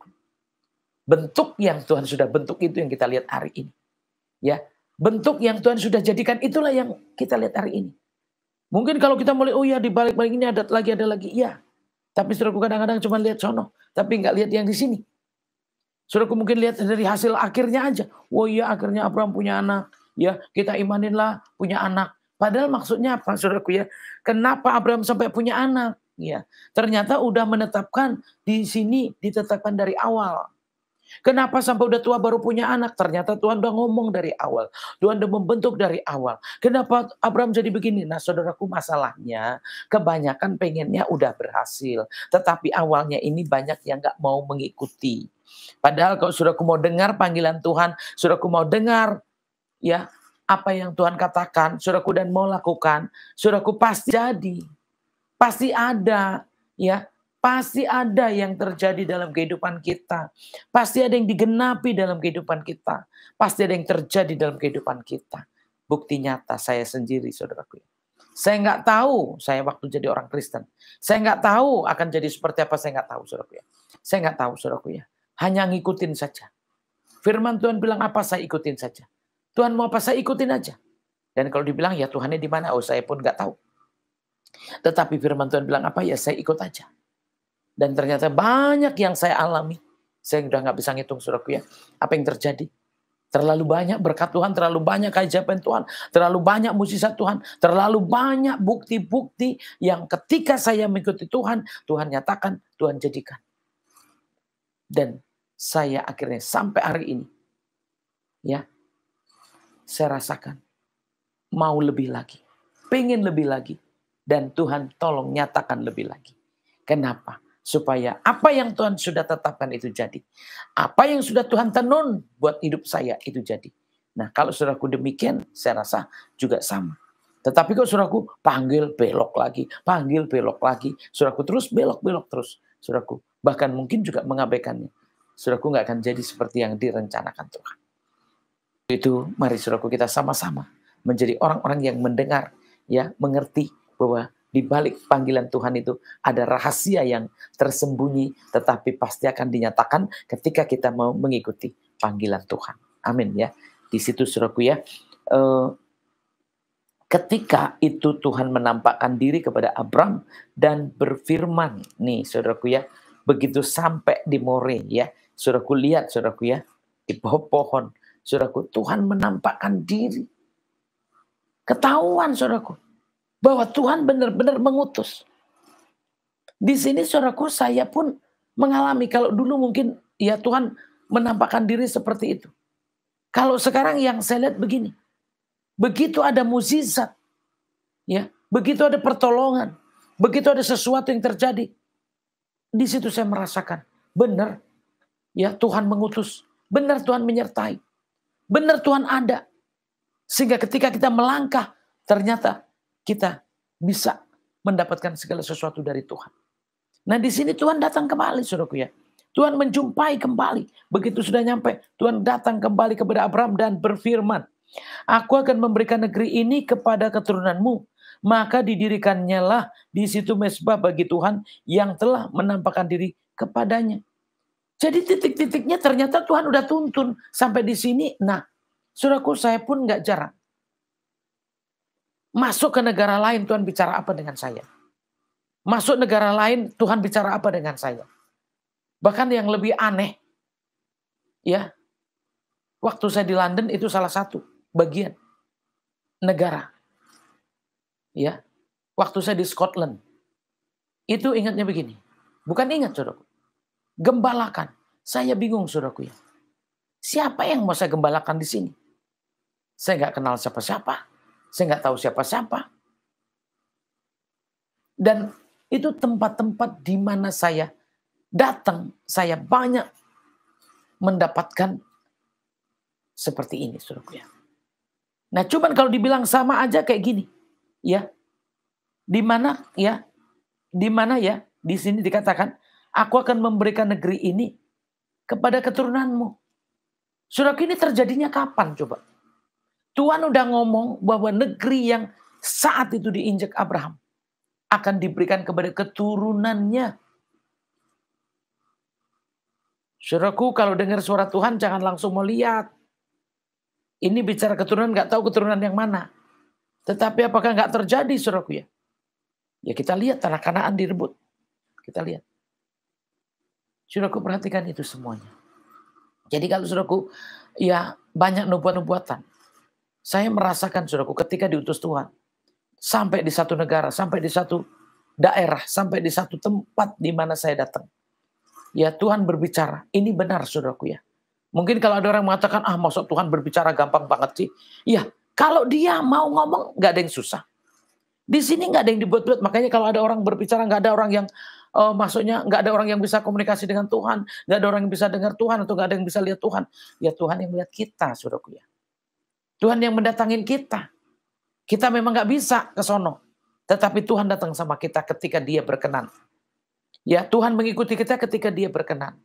Bentuk yang Tuhan sudah bentuk itu yang kita lihat hari ini. Ya, bentuk yang Tuhan sudah jadikan itulah yang kita lihat hari ini. Mungkin kalau kita mulai, oh ya di balik-balik ini ada lagi. Iya. Tapi saudaraku kadang-kadang cuma lihat sono, tapi nggak lihat yang di sini. Saudaraku mungkin lihat dari hasil akhirnya aja. Oh iya akhirnya Abraham punya anak. Ya kita imaninlah punya anak. Padahal maksudnya apa saudaraku ya? Kenapa Abraham sampai punya anak? Ya, ternyata udah menetapkan di sini, ditetapkan dari awal. Kenapa sampai udah tua baru punya anak? Ternyata Tuhan udah ngomong dari awal. Tuhan udah membentuk dari awal. Kenapa Abraham jadi begini? Nah saudaraku, masalahnya kebanyakan pengennya udah berhasil. Tetapi awalnya ini banyak yang gak mau mengikuti. Padahal kalau saudaraku mau dengar panggilan Tuhan, saudaraku mau dengar ya apa yang Tuhan katakan, saudaraku dan mau lakukan, saudaraku pasti jadi. Pasti ada ya. Pasti ada yang terjadi dalam kehidupan kita. Pasti ada yang digenapi dalam kehidupan kita. Pasti ada yang terjadi dalam kehidupan kita. Bukti nyata saya sendiri saudaraku. Saya nggak tahu saya waktu jadi orang Kristen. Saya nggak tahu akan jadi seperti apa, saya nggak tahu saudaraku ya. Saya nggak tahu saudaraku ya. Hanya ngikutin saja. Firman Tuhan bilang apa, saya ikutin saja. Tuhan mau apa, saya ikutin aja. Dan kalau dibilang ya Tuhannya di mana, oh saya pun nggak tahu. Tetapi firman Tuhan bilang apa, ya saya ikut aja. Dan ternyata banyak yang saya alami. Saya udah gak bisa ngitung saudaraku ya. Apa yang terjadi? Terlalu banyak berkat Tuhan, terlalu banyak keajaiban Tuhan, terlalu banyak mukjizat Tuhan, terlalu banyak bukti-bukti yang ketika saya mengikuti Tuhan, Tuhan nyatakan, Tuhan jadikan. Dan saya akhirnya sampai hari ini, ya, saya rasakan mau lebih lagi, pengen lebih lagi, dan Tuhan tolong nyatakan lebih lagi. Kenapa? Supaya apa yang Tuhan sudah tetapkan itu jadi. Apa yang sudah Tuhan tenun buat hidup saya itu jadi. Nah kalau saudaraku demikian, saya rasa juga sama. Tetapi kalau saudaraku panggil belok lagi, saudaraku terus belok terus, saudaraku bahkan mungkin juga mengabaikannya. Saudaraku nggak akan jadi seperti yang direncanakan Tuhan. Itu mari saudaraku kita sama-sama menjadi orang-orang yang mendengar, ya mengerti bahwa di balik panggilan Tuhan itu ada rahasia yang tersembunyi, tetapi pasti akan dinyatakan ketika kita mau mengikuti panggilan Tuhan. Amin ya. Di situ saudaraku ya, ketika itu Tuhan menampakkan diri kepada Abram dan berfirman, nih saudaraku ya, begitu sampai di More ya, saudaraku lihat saudaraku ya, di bawah pohon, saudaraku Tuhan menampakkan diri. Ketahuan saudaraku bahwa Tuhan benar-benar mengutus. Di sini saudaraku saya pun mengalami, kalau dulu mungkin ya Tuhan menampakkan diri seperti itu. Kalau sekarang yang saya lihat begini. Begitu ada mukjizat, ya, begitu ada pertolongan, begitu ada sesuatu yang terjadi, di situ saya merasakan benar, ya, Tuhan mengutus, benar Tuhan menyertai, benar Tuhan ada, sehingga ketika kita melangkah, ternyata kita bisa mendapatkan segala sesuatu dari Tuhan. Nah, di sini Tuhan datang kembali, saudaraku ya. Tuhan menjumpai kembali. Begitu sudah nyampe, Tuhan datang kembali kepada Abraham dan berfirman, aku akan memberikan negeri ini kepada keturunanmu. Maka didirikannya lah di situ mezbah bagi Tuhan yang telah menampakkan diri kepadanya. Jadi titik-titiknya ternyata Tuhan udah tuntun sampai di sini. Nah, saudaraku, saya pun nggak jarang masuk ke negara lain, Tuhan bicara apa dengan saya. Masuk negara lain, Tuhan bicara apa dengan saya. Bahkan yang lebih aneh, ya, waktu saya di London itu salah satu bagian negara. Ya, waktu saya di Scotland, itu ingatnya begini. Bukan ingat, saudaraku. Gembalakan. Saya bingung, saudaraku ya. Siapa yang mau saya gembalakan di sini? Saya nggak kenal siapa-siapa. Saya nggak tahu siapa-siapa. Dan itu tempat-tempat di mana saya datang, saya banyak mendapatkan seperti ini, saudaraku ya. Nah, cuman kalau dibilang sama aja kayak gini, ya, di mana ya, di sini dikatakan, aku akan memberikan negeri ini kepada keturunanmu. Saudaraku, ini terjadinya kapan coba? Tuhan udah ngomong bahwa negeri yang saat itu diinjak Abraham akan diberikan kepada keturunannya. Saudaraku, kalau dengar suara Tuhan jangan langsung melihat. Ini bicara keturunan, nggak tahu keturunan yang mana. Tetapi apakah nggak terjadi, saudaraku ya? Ya kita lihat tanah Kanaan direbut. Kita lihat. Saudaraku, perhatikan itu semuanya. Jadi kalau saudaraku, ya banyak nubuat-nubuatan. Saya merasakan, saudaraku, ketika diutus Tuhan. Sampai di satu negara, sampai di satu daerah, sampai di satu tempat di mana saya datang. Ya Tuhan berbicara, ini benar saudaraku ya. Mungkin kalau ada orang mengatakan, maksud Tuhan berbicara gampang banget sih. Iya, kalau dia mau ngomong gak ada yang susah. Di sini gak ada yang dibuat-buat, makanya kalau ada orang berbicara gak ada orang yang, maksudnya gak ada orang yang bisa komunikasi dengan Tuhan, gak ada orang yang bisa dengar Tuhan, atau gak ada yang bisa lihat Tuhan. Ya Tuhan yang melihat kita saudaraku ya. Tuhan yang mendatangin kita. Kita memang gak bisa ke sono. Tetapi Tuhan datang sama kita ketika dia berkenan. Ya, Tuhan mengikuti kita ketika dia berkenan.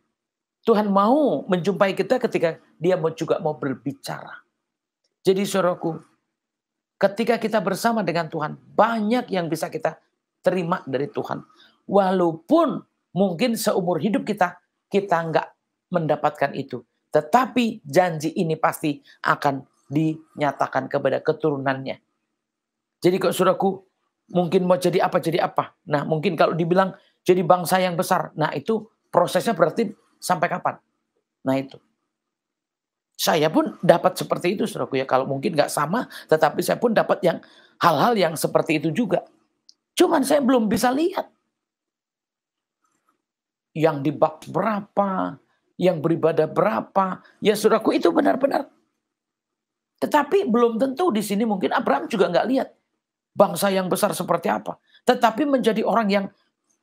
Tuhan mau menjumpai kita ketika dia juga mau berbicara. Jadi saudaraku, ketika kita bersama dengan Tuhan, banyak yang bisa kita terima dari Tuhan. Walaupun mungkin seumur hidup kita nggak mendapatkan itu. Tetapi janji ini pasti akan dinyatakan kepada keturunannya. Jadi kalau saudaraku, mungkin mau jadi apa. Nah mungkin kalau dibilang jadi bangsa yang besar. Nah itu prosesnya berarti sampai kapan? Nah itu. Saya pun dapat seperti itu saudaraku ya. Kalau mungkin gak sama, tetapi saya pun dapat yang hal-hal yang seperti itu juga. Cuman saya belum bisa lihat. Yang di bab berapa, yang beribadah berapa. Ya saudaraku itu benar-benar. Tetapi belum tentu di sini mungkin Abraham juga gak lihat. Bangsa yang besar seperti apa. Tetapi menjadi orang yang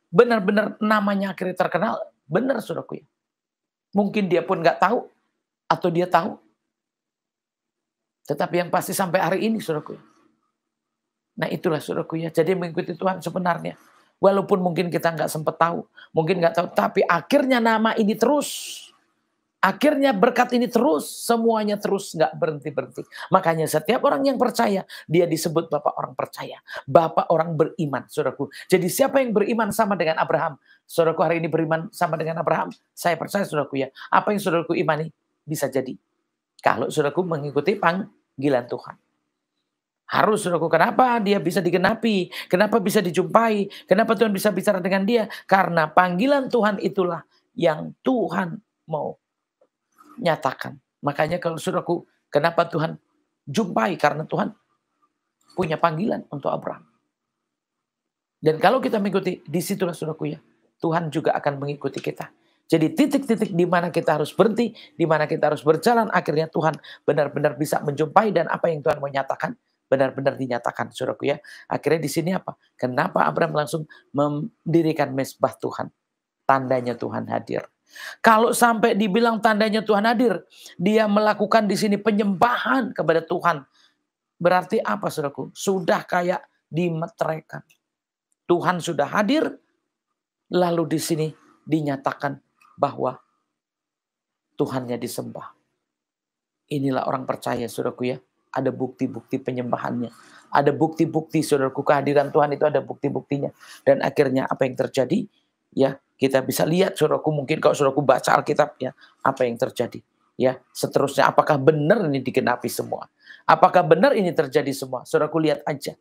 benar-benar namanya akhirnya terkenal, benar saudaraku ya. Mungkin dia pun nggak tahu, atau dia tahu. Tetapi yang pasti sampai hari ini saudaraku ya. Nah itulah saudaraku ya, jadi mengikuti Tuhan sebenarnya. Walaupun mungkin kita nggak sempat tahu, mungkin nggak tahu, tapi akhirnya nama ini terus. Akhirnya berkat ini terus, semuanya terus nggak berhenti-berhenti. Makanya setiap orang yang percaya, dia disebut Bapak orang percaya. Bapak orang beriman, saudaraku. Jadi siapa yang beriman sama dengan Abraham? Saudaraku hari ini beriman sama dengan Abraham? Saya percaya saudaraku ya. Apa yang saudaraku imani bisa jadi. Kalau saudaraku mengikuti panggilan Tuhan. Harus saudaraku, kenapa dia bisa digenapi? Kenapa bisa dijumpai? Kenapa Tuhan bisa bicara dengan dia? Karena panggilan Tuhan itulah yang Tuhan mau nyatakan. Makanya kalau saudaraku, kenapa Tuhan jumpai? Karena Tuhan punya panggilan untuk Abraham. Dan kalau kita mengikuti, disitulah saudaraku ya, Tuhan juga akan mengikuti kita. Jadi titik-titik di mana kita harus berhenti, di mana kita harus berjalan, akhirnya Tuhan benar-benar bisa menjumpai dan apa yang Tuhan mau nyatakan benar-benar dinyatakan, saudaraku ya. Akhirnya di sini apa? Kenapa Abraham langsung mendirikan mezbah Tuhan? Tandanya Tuhan hadir. Kalau sampai dibilang tandanya Tuhan hadir, dia melakukan di sini penyembahan kepada Tuhan. Berarti apa, saudaraku? Sudah kayak dimeteraikan. Tuhan sudah hadir, lalu di sini dinyatakan bahwa Tuhannya disembah. Inilah orang percaya, saudaraku ya. Ada bukti-bukti penyembahannya. Ada bukti-bukti, saudaraku, kehadiran Tuhan itu ada bukti-buktinya. Dan akhirnya apa yang terjadi? Ya, kita bisa lihat, saudaraku, mungkin kalau saudaraku baca Alkitab ya, apa yang terjadi? Ya, seterusnya apakah benar ini digenapi semua? Apakah benar ini terjadi semua? Saudaraku lihat aja.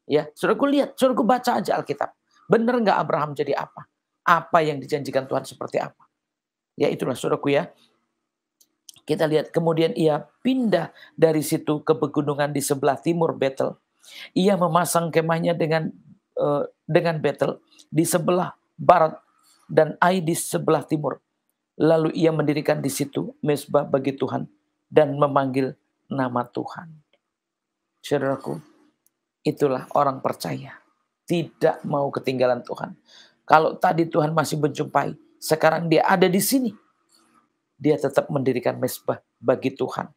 Ya, saudaraku lihat, saudaraku baca aja Alkitab. Benar nggak Abraham jadi apa? Apa yang dijanjikan Tuhan seperti apa? Ya itulah, saudaraku ya. Kita lihat kemudian ia pindah dari situ ke pegunungan di sebelah timur Betel. Ia memasang kemahnya dengan Betel di sebelah barat dan Ai di sebelah timur. Lalu ia mendirikan di situ mezbah bagi Tuhan dan memanggil nama Tuhan. Saudaraku, itulah orang percaya. Tidak mau ketinggalan Tuhan. Kalau tadi Tuhan masih menjumpai, sekarang dia ada di sini. Dia tetap mendirikan mezbah bagi Tuhan.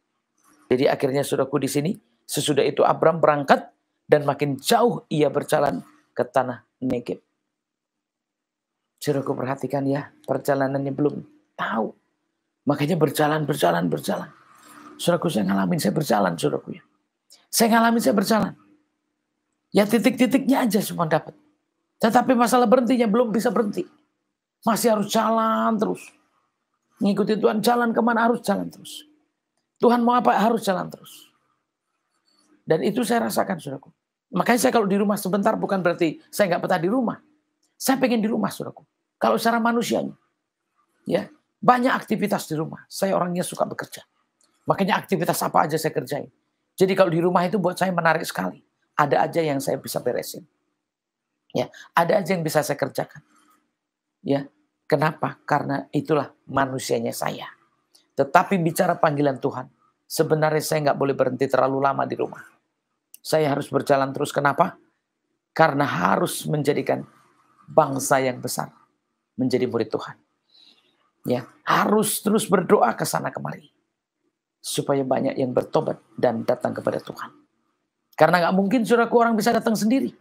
Jadi akhirnya saudaraku di sini, sesudah itu Abram berangkat dan makin jauh ia berjalan ke tanah Negeb. Saudaraku perhatikan ya, perjalanannya belum tahu. Makanya berjalan. Saudaraku, saya ngalamin, saya berjalan, saudaraku ya. Saya ngalamin, saya berjalan. Ya titik-titiknya aja semua dapat. Tetapi masalah berhentinya belum bisa berhenti. Masih harus jalan terus. Ngikuti Tuhan, jalan kemana harus jalan terus. Tuhan mau apa harus jalan terus. Dan itu saya rasakan, saudaraku. Makanya saya kalau di rumah sebentar bukan berarti saya nggak betah di rumah. Saya pengen di rumah, saudaraku. Kalau secara manusianya. Ya, banyak aktivitas di rumah. Saya orangnya suka bekerja. Makanya aktivitas apa aja saya kerjain. Jadi kalau di rumah itu buat saya menarik sekali. Ada aja yang saya bisa beresin. Ya, ada aja yang bisa saya kerjakan. Ya, kenapa? Karena itulah manusianya saya. Tetapi bicara panggilan Tuhan, sebenarnya saya nggak boleh berhenti terlalu lama di rumah. Saya harus berjalan terus. Kenapa? Karena harus menjadikan bangsa yang besar menjadi murid Tuhan. Ya, harus terus berdoa ke sana kemari supaya banyak yang bertobat dan datang kepada Tuhan. Karena nggak mungkin saudaraku orang bisa datang sendiri.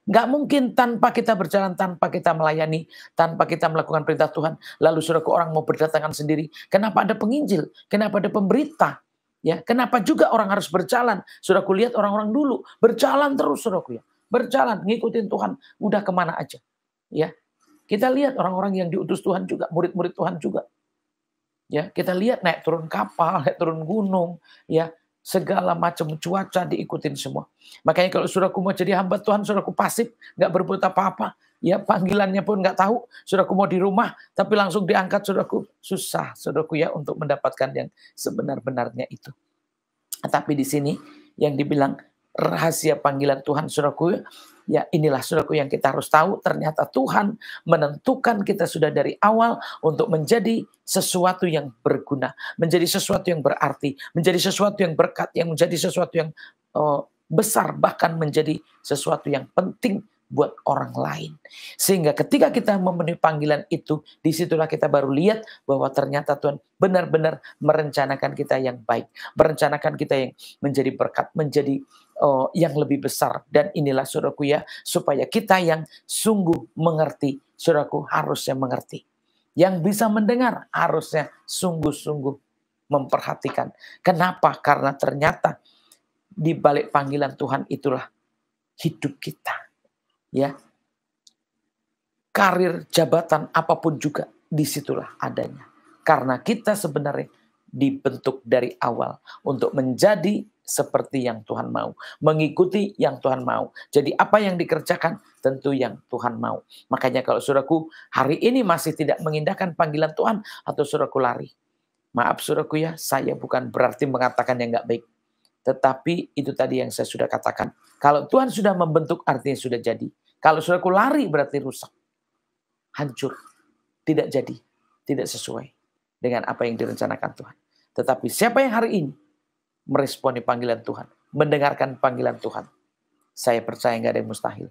Nggak mungkin tanpa kita berjalan, tanpa kita melayani, tanpa kita melakukan perintah Tuhan. Lalu saudaraku orang mau berdatangan sendiri. Kenapa ada penginjil? Kenapa ada pemberita? Ya, kenapa juga orang harus berjalan? Saudaraku lihat orang-orang dulu berjalan terus, saudaraku ya. Berjalan, ngikutin Tuhan. Udah kemana aja. Ya, kita lihat orang-orang yang diutus Tuhan juga, murid-murid Tuhan juga. Ya, kita lihat naik turun kapal, naik turun gunung, ya. Segala macam cuaca diikutin semua. Makanya kalau saudaraku mau jadi hamba Tuhan, saudaraku pasif, nggak berbuat apa-apa, ya panggilannya pun nggak tahu. Saudaraku mau di rumah, tapi langsung diangkat, saudaraku susah, saudaraku ya untuk mendapatkan yang sebenar-benarnya itu. Tapi di sini yang dibilang rahasia panggilan Tuhan, saudaraku ya inilah saudaraku yang kita harus tahu. Ternyata Tuhan menentukan kita sudah dari awal untuk menjadi sesuatu yang berguna, menjadi sesuatu yang berarti, menjadi sesuatu yang berkat, yang menjadi sesuatu yang besar, bahkan menjadi sesuatu yang penting buat orang lain. Sehingga ketika kita memenuhi panggilan itu, disitulah kita baru lihat bahwa ternyata Tuhan benar-benar merencanakan kita yang baik, merencanakan kita yang menjadi berkat, menjadi yang lebih besar. Dan inilah saudaraku ya, supaya kita yang sungguh mengerti, saudaraku harusnya mengerti. Yang bisa mendengar harusnya sungguh-sungguh memperhatikan. Kenapa? Karena ternyata di balik panggilan Tuhan itulah hidup kita. Ya, karir, jabatan, apapun juga disitulah adanya. Karena kita sebenarnya dibentuk dari awal untuk menjadi seperti yang Tuhan mau, mengikuti yang Tuhan mau. Jadi apa yang dikerjakan tentu yang Tuhan mau. Makanya kalau saudaraku hari ini masih tidak mengindahkan panggilan Tuhan atau saudaraku lari, maaf saudaraku ya, saya bukan berarti mengatakan yang nggak baik. Tetapi itu tadi yang saya sudah katakan. Kalau Tuhan sudah membentuk artinya sudah jadi. Kalau saudaraku lari berarti rusak. Hancur. Tidak jadi. tidak sesuai dengan apa yang direncanakan Tuhan. Tetapi siapa yang hari ini meresponi panggilan Tuhan, mendengarkan panggilan Tuhan, saya percaya nggak ada yang mustahil.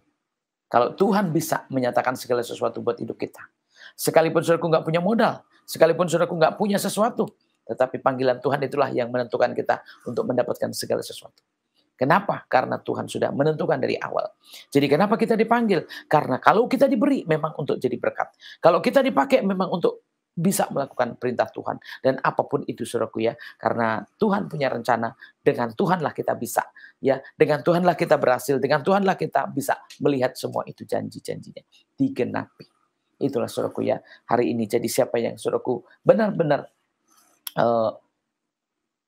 Kalau Tuhan bisa menyatakan segala sesuatu buat hidup kita, sekalipun saudaraku nggak punya modal, sekalipun saudaraku nggak punya sesuatu, tetapi panggilan Tuhan itulah yang menentukan kita untuk mendapatkan segala sesuatu. Kenapa? Karena Tuhan sudah menentukan dari awal. Jadi kenapa kita dipanggil? Karena kalau kita diberi memang untuk jadi berkat. Kalau kita dipakai memang untuk bisa melakukan perintah Tuhan. Dan apapun itu saudaraku ya. Karena Tuhan punya rencana. Dengan Tuhanlah kita bisa. Ya, dengan Tuhanlah kita berhasil. Dengan Tuhanlah kita bisa melihat semua itu janji-janjinya digenapi. Itulah saudaraku ya. Hari ini jadi siapa yang saudaraku benar-benar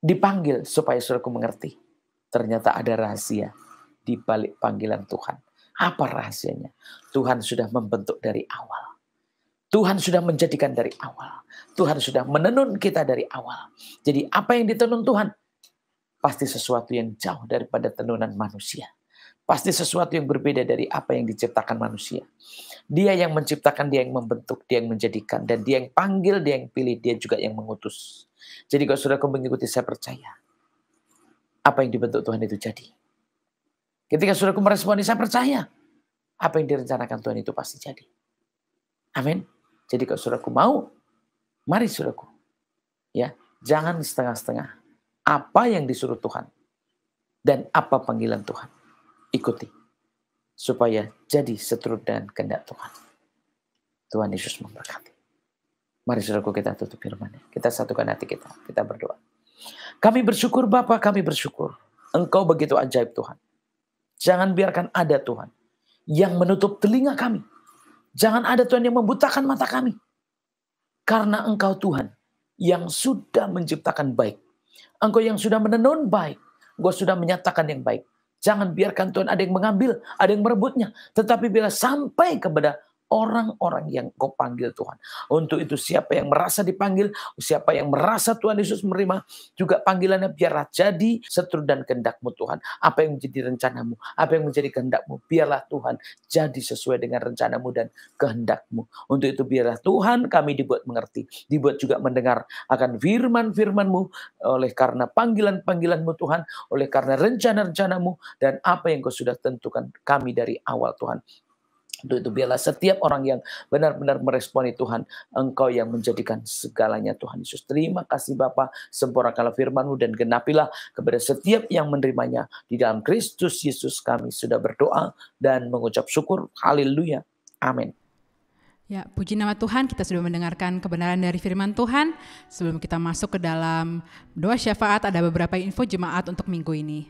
dipanggil supaya saudaraku mengerti. Ternyata ada rahasia di balik panggilan Tuhan. Apa rahasianya? Tuhan sudah membentuk dari awal. Tuhan sudah menjadikan dari awal. Tuhan sudah menenun kita dari awal. Jadi apa yang ditenun Tuhan? Pasti sesuatu yang jauh daripada tenunan manusia. Pasti sesuatu yang berbeda dari apa yang diciptakan manusia. Dia yang menciptakan, dia yang membentuk, dia yang menjadikan. Dan dia yang panggil, dia yang pilih, dia juga yang mengutus. Jadi kalau saudaraku mengikuti, saya percaya apa yang dibentuk Tuhan itu jadi. Ketika saudaraku meresponi, saya percaya apa yang direncanakan Tuhan itu pasti jadi. Amin. Jadi kalau saudaraku mau, mari saudaraku. Ya, jangan setengah-setengah. Apa yang disuruh Tuhan dan apa panggilan Tuhan, ikuti supaya jadi seturut dengan kehendak Tuhan. Tuhan Yesus memberkati. Mari saudaraku kita tutup firman-Nya. Kita satukan hati kita. Kita berdoa. Kami bersyukur Bapa, kami bersyukur. Engkau begitu ajaib Tuhan. Jangan biarkan ada Tuhan yang menutup telinga kami. Jangan ada Tuhan yang membutakan mata kami. Karena Engkau Tuhan yang sudah menciptakan baik. Engkau yang sudah menenun baik. Engkau sudah menyatakan yang baik. Jangan biarkan Tuhan ada yang mengambil, ada yang merebutnya. Tetapi bila sampai kepada orang-orang yang Kau panggil Tuhan. Untuk itu siapa yang merasa dipanggil, siapa yang merasa Tuhan Yesus menerima juga panggilannya, biarlah jadi seturut dan kehendak-Mu Tuhan. Apa yang menjadi rencana-Mu, apa yang menjadi kehendak-Mu, biarlah Tuhan jadi sesuai dengan rencana-Mu dan kehendak-Mu. Untuk itu biarlah Tuhan kami dibuat mengerti, dibuat juga mendengar akan firman-firman-Mu oleh karena panggilan-panggilan-Mu Tuhan, oleh karena rencana-rencana-Mu dan apa yang Kau sudah tentukan kami dari awal Tuhan. Untuk itu biarlah setiap orang yang benar-benar meresponi Tuhan, Engkau yang menjadikan segalanya Tuhan Yesus. Terima kasih Bapa, sempurnakanlah firman-Mu dan genapilah kepada setiap yang menerimanya. Di dalam Kristus Yesus kami sudah berdoa dan mengucap syukur. Haleluya. Amin. Ya, puji nama Tuhan, kita sudah mendengarkan kebenaran dari firman Tuhan. Sebelum kita masuk ke dalam doa syafaat, ada beberapa info jemaat untuk minggu ini.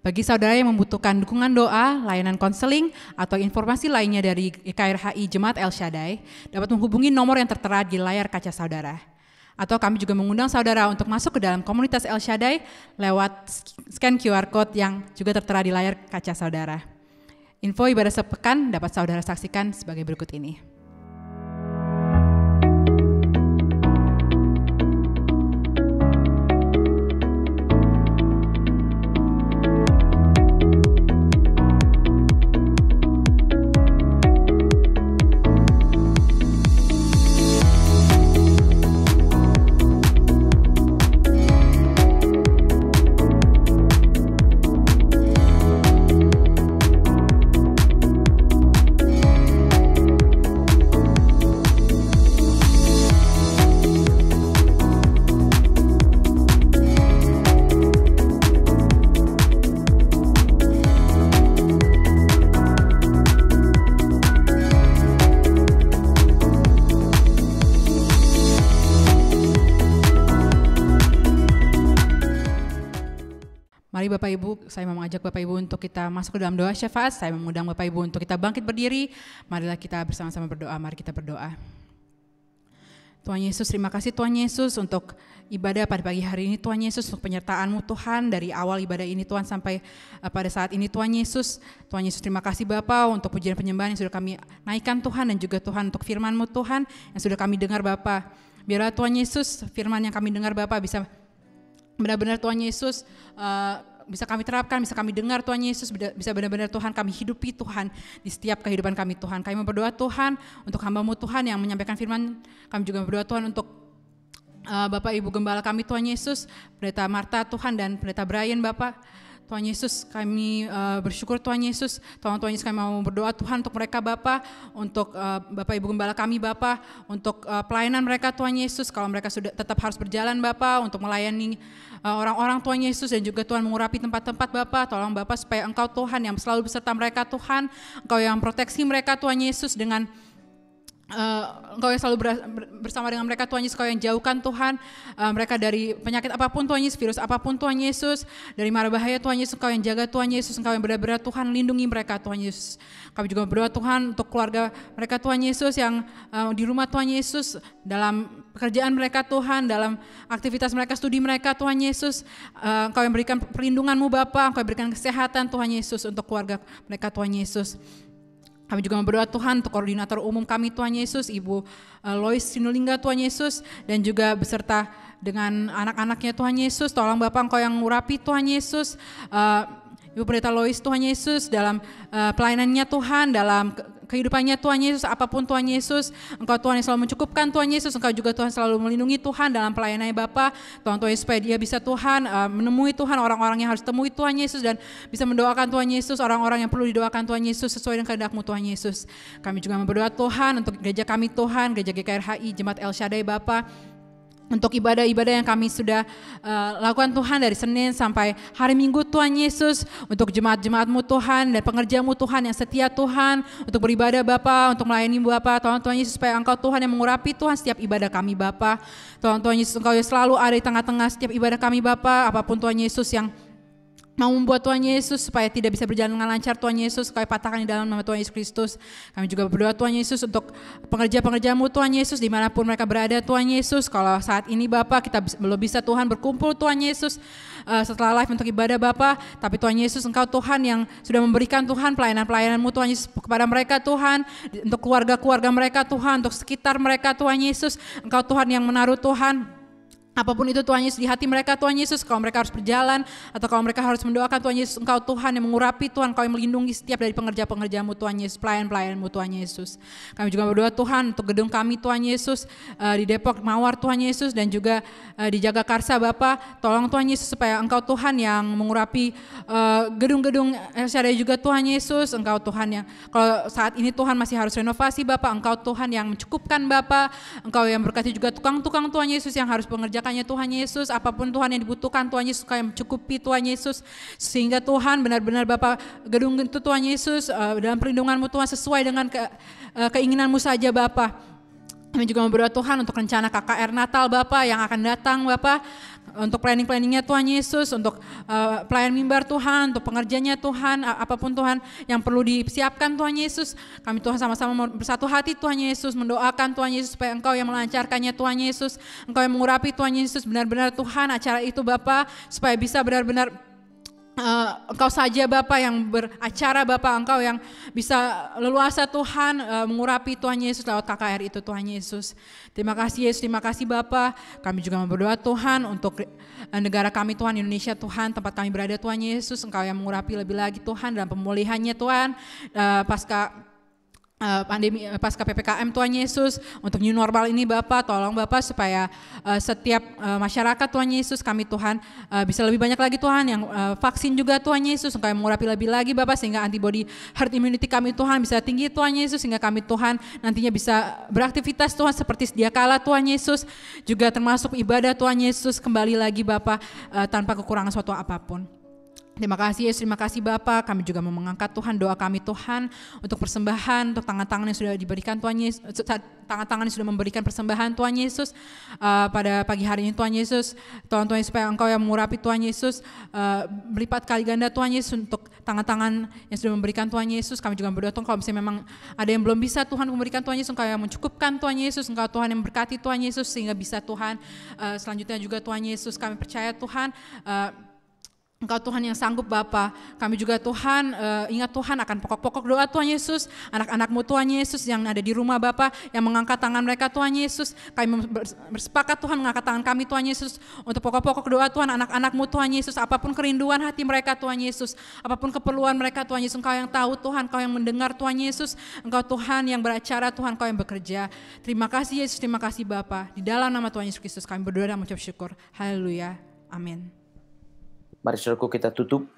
Bagi saudara yang membutuhkan dukungan doa, layanan konseling, atau informasi lainnya dari KRHI Jemaat El Shaddai, dapat menghubungi nomor yang tertera di layar kaca saudara. Atau kami juga mengundang saudara untuk masuk ke dalam komunitas El Shaddai lewat scan QR Code yang juga tertera di layar kaca saudara. Info ibadah sepekan dapat saudara saksikan sebagai berikut ini. Mari Bapak Ibu, saya mau mengajak Bapak Ibu untuk kita masuk ke dalam doa syafaat. Saya mengundang Bapak Ibu untuk kita bangkit berdiri. Marilah kita bersama-sama berdoa. Mari kita berdoa. Tuhan Yesus, terima kasih Tuhan Yesus untuk ibadah pada pagi hari ini. Tuhan Yesus, untuk penyertaan-Mu Tuhan dari awal ibadah ini Tuhan sampai pada saat ini Tuhan Yesus. Tuhan Yesus, terima kasih Bapa untuk pujian penyembahan yang sudah kami naikkan Tuhan, dan juga Tuhan untuk firman-Mu Tuhan yang sudah kami dengar Bapa. Biarlah Tuhan Yesus, firman yang kami dengar Bapa bisa benar-benar Tuhan Yesus bisa kami terapkan, bisa kami dengar Tuhan Yesus, bisa benar-benar Tuhan kami hidupi Tuhan di setiap kehidupan kami Tuhan. Kami berdoa Tuhan untuk hamba-Mu Tuhan yang menyampaikan firman, kami juga berdoa Tuhan untuk Bapak Ibu Gembala kami Tuhan Yesus, Pendeta Marta Tuhan dan Pendeta Brian Bapak. Tuhan Yesus, kami bersyukur Tuhan Yesus, Tuhan Yesus kami mau berdoa Tuhan untuk mereka Bapa, untuk Bapak Ibu Gembala kami Bapa, untuk pelayanan mereka Tuhan Yesus, kalau mereka sudah tetap harus berjalan Bapa, untuk melayani orang-orang Tuhan Yesus dan juga Tuhan mengurapi tempat-tempat Bapa, tolong Bapa supaya Engkau Tuhan yang selalu beserta mereka Tuhan, Engkau yang proteksi mereka Tuhan Yesus dengan Engkau yang selalu bersama dengan mereka Tuhan Yesus, Engkau yang jauhkan Tuhan mereka dari penyakit apapun Tuhan Yesus, virus apapun Tuhan Yesus, dari mara bahaya Tuhan Yesus, Engkau yang jaga Tuhan Yesus, Engkau yang benar-benar Tuhan lindungi mereka Tuhan Yesus. Kami juga berdoa Tuhan untuk keluarga mereka Tuhan Yesus yang di rumah Tuhan Yesus, dalam pekerjaan mereka Tuhan, dalam aktivitas mereka, studi mereka Tuhan Yesus, Engkau yang berikan perlindungan-Mu Bapa, Engkau yang berikan kesehatan Tuhan Yesus untuk keluarga mereka Tuhan Yesus. Kami juga berdoa Tuhan untuk koordinator umum kami Tuhan Yesus, Ibu Lois Sinulinga Tuhan Yesus, dan juga beserta dengan anak-anaknya Tuhan Yesus. Tolong Bapak Engkau yang mengurapi Tuhan Yesus, Ibu Pendeta Lois Tuhan Yesus dalam pelayanannya Tuhan, dalam kehidupannya Tuhan Yesus, apapun Tuhan Yesus, Engkau Tuhan yang selalu mencukupkan Tuhan Yesus, Engkau juga Tuhan selalu melindungi Tuhan dalam pelayanannya Bapa. Tuhan Yesus supaya dia bisa Tuhan menemui Tuhan orang-orang yang harus temui Tuhan Yesus dan bisa mendoakan Tuhan Yesus, orang-orang yang perlu didoakan Tuhan Yesus sesuai dengan kehendak-Mu Tuhan Yesus. Kami juga berdoa Tuhan untuk gereja kami Tuhan, gereja GKRHI, Jemaat El Shaddai Bapa, untuk ibadah-ibadah yang kami sudah lakukan Tuhan dari Senin sampai hari Minggu Tuhan Yesus, untuk jemaat-jemaat-Mu Tuhan dan pengerja-Mu Tuhan yang setia Tuhan, untuk beribadah Bapa, untuk melayani Bapa, Tuhan Yesus supaya Engkau Tuhan yang mengurapi Tuhan setiap ibadah kami Bapa. Tuhan Yesus Engkau yang selalu ada di tengah-tengah setiap ibadah kami Bapa, apapun Tuhan Yesus yang mau membuat Tuhan Yesus supaya tidak bisa berjalan dengan lancar Tuhan Yesus, kami patahkan di dalam nama Tuhan Yesus Kristus. Kami juga berdoa Tuhan Yesus untuk pengerja-pengerja-Mu Tuhan Yesus dimanapun mereka berada Tuhan Yesus. Kalau saat ini Bapak kita belum bisa Tuhan berkumpul Tuhan Yesus setelah live untuk ibadah Bapak, tapi Tuhan Yesus Engkau Tuhan yang sudah memberikan Tuhan pelayanan-pelayanan-Mu Tuhan Yesus kepada mereka Tuhan, untuk keluarga-keluarga mereka Tuhan, untuk sekitar mereka Tuhan Yesus. Engkau Tuhan yang menaruh Tuhan apapun itu Tuhan Yesus di hati mereka Tuhan Yesus, kalau mereka harus berjalan atau kalau mereka harus mendoakan Tuhan Yesus, Engkau Tuhan yang mengurapi Tuhan, Engkau yang melindungi setiap dari pengerja-pengerja-Mu Tuhan Yesus, pelayan-pelayan-Mu Tuhan Yesus. Kami juga berdoa Tuhan untuk gedung kami Tuhan Yesus di Depok Mawar Tuhan Yesus dan juga di Jagakarsa Bapa. Tolong Tuhan Yesus supaya Engkau Tuhan yang mengurapi gedung-gedung El Shaddai juga Tuhan Yesus. Engkau Tuhan yang kalau saat ini Tuhan masih harus renovasi Bapa, Engkau Tuhan yang mencukupkan Bapa, Engkau yang berkati juga tukang-tukang Tuhan Yesus yang harus mengerjakan Tuhan Yesus, apapun Tuhan yang dibutuhkan Tuhan Yesus, Kau yang mencukupi Tuhan Yesus, sehingga Tuhan benar-benar Bapa gedung itu Tuhan Yesus dalam perlindungan-Mu Tuhan sesuai dengan keinginan-Mu saja Bapa. Kami juga berdoa Tuhan untuk rencana KKR Natal Bapa yang akan datang Bapa, untuk planning-planningnya Tuhan Yesus, untuk pelayan mimbar Tuhan, untuk pengerjanya Tuhan, apapun Tuhan yang perlu disiapkan Tuhan Yesus. Kami Tuhan sama-sama bersatu hati Tuhan Yesus, mendoakan Tuhan Yesus supaya Engkau yang melancarkannya Tuhan Yesus, Engkau yang mengurapi Tuhan Yesus, benar-benar Tuhan acara itu Bapa, supaya bisa benar-benar Engkau saja Bapa yang beracara Bapa, Engkau yang bisa leluasa Tuhan mengurapi Tuhan Yesus lewat KKR itu Tuhan Yesus. Terima kasih Yesus, terima kasih Bapa. Kami juga berdoa Tuhan untuk negara kami Tuhan, Indonesia Tuhan, tempat kami berada Tuhan Yesus, Engkau yang mengurapi lebih lagi Tuhan dalam pemulihannya Tuhan pasca pandemi, pasca PPKM Tuhan Yesus. Untuk new normal ini Bapak, tolong Bapak supaya setiap masyarakat Tuhan Yesus kami Tuhan bisa lebih banyak lagi Tuhan yang vaksin juga Tuhan Yesus, Engkau yang mengurapi lebih lagi Bapak, sehingga antibody herd immunity kami Tuhan bisa tinggi Tuhan Yesus, sehingga kami Tuhan nantinya bisa beraktivitas Tuhan seperti sedia kala Tuhan Yesus, juga termasuk ibadah Tuhan Yesus kembali lagi Bapak tanpa kekurangan suatu apapun. Terima kasih Yesus, terima kasih Bapa. Kami juga mau mengangkat Tuhan doa kami Tuhan untuk persembahan, untuk tangan-tangan yang sudah diberikan Tuhan Yesus, tangan-tangan yang sudah memberikan persembahan Tuhan Yesus pada pagi hari ini Tuhan Yesus. Tuhan Yesus supaya Engkau yang mengurapi Tuhan Yesus berlipat kali ganda Tuhan Yesus untuk tangan-tangan yang sudah memberikan Tuhan Yesus. Kami juga berdoa Tuhan kalau misalnya memang ada yang belum bisa Tuhan memberikan Tuhan Yesus, Engkau yang mencukupkan Tuhan Yesus, Engkau Tuhan yang memberkati Tuhan Yesus sehingga bisa Tuhan selanjutnya juga Tuhan Yesus kami percaya Tuhan Engkau Tuhan yang sanggup Bapa. Kami juga Tuhan ingat Tuhan akan pokok-pokok doa Tuhan Yesus. Anak-anak-Mu Tuhan Yesus yang ada di rumah Bapa, yang mengangkat tangan mereka Tuhan Yesus. Kami bersepakat Tuhan mengangkat tangan kami Tuhan Yesus untuk pokok-pokok doa Tuhan anak-anak-Mu Tuhan Yesus. Apapun kerinduan hati mereka Tuhan Yesus, apapun keperluan mereka Tuhan Yesus, Engkau yang tahu Tuhan, Engkau yang mendengar Tuhan Yesus. Engkau Tuhan yang beracara Tuhan, Engkau yang bekerja. Terima kasih Yesus, terima kasih Bapa. Di dalam nama Tuhan Yesus Kristus kami berdoa dan mengucap syukur. Haleluya. Amin. Mari saudaraku kita tutup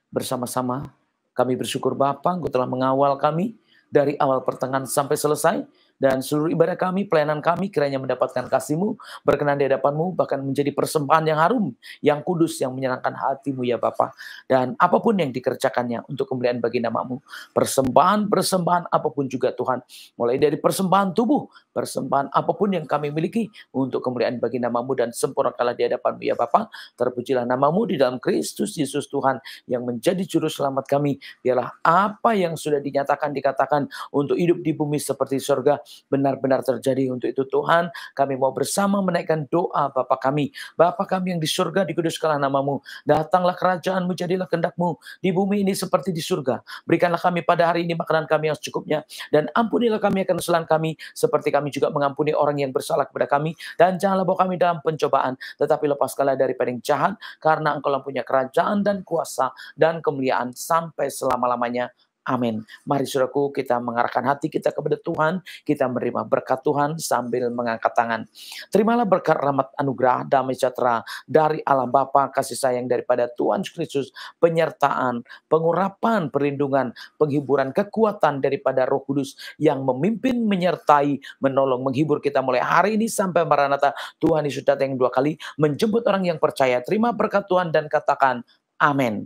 bersama-sama. Kami bersyukur Bapa, Engkau telah mengawal kami dari awal pertengahan sampai selesai. Dan seluruh ibadah kami, pelayanan kami kiranya mendapatkan kasih-Mu, berkenan di hadapan-Mu, bahkan menjadi persembahan yang harum, yang kudus, yang menyenangkan hati-Mu ya Bapa. Dan apapun yang dikerjakannya untuk kemuliaan bagi nama-Mu. Persembahan apapun juga Tuhan. Mulai dari persembahan tubuh, persembahan apapun yang kami miliki untuk kemuliaan bagi nama-Mu dan sempurnakanlah di hadapan-Mu ya Bapa. Terpujilah nama-Mu di dalam Kristus Yesus Tuhan yang menjadi juru selamat kami. Biarlah apa yang sudah dinyatakan, dikatakan untuk hidup di bumi seperti surga, benar-benar terjadi. Untuk itu Tuhan, kami mau bersama menaikkan doa Bapa kami. Bapa kami yang di surga, dikuduskanlah nama-Mu. Datanglah kerajaan-Mu, jadilah kehendak-Mu di bumi ini seperti di surga. Berikanlah kami pada hari ini makanan kami yang secukupnya, dan ampunilah kami akan kesalahan kami, seperti kami juga mengampuni orang yang bersalah kepada kami. Dan janganlah bawa kami dalam pencobaan, tetapi lepaskanlah daripada yang jahat, karena Engkau punya kerajaan dan kuasa dan kemuliaan sampai selama-lamanya. Amin. Mari saudaraku kita mengarahkan hati kita kepada Tuhan, kita menerima berkat Tuhan sambil mengangkat tangan. Terimalah berkat rahmat anugerah damai sejahtera dari Allah Bapa, kasih sayang daripada Tuhan Kristus, penyertaan, pengurapan, perlindungan, penghiburan, kekuatan daripada Roh Kudus yang memimpin, menyertai, menolong, menghibur kita mulai hari ini sampai Maranatha. Tuhan Yesus datang yang 2 kali menjemput orang yang percaya. Terima berkat Tuhan dan katakan amin.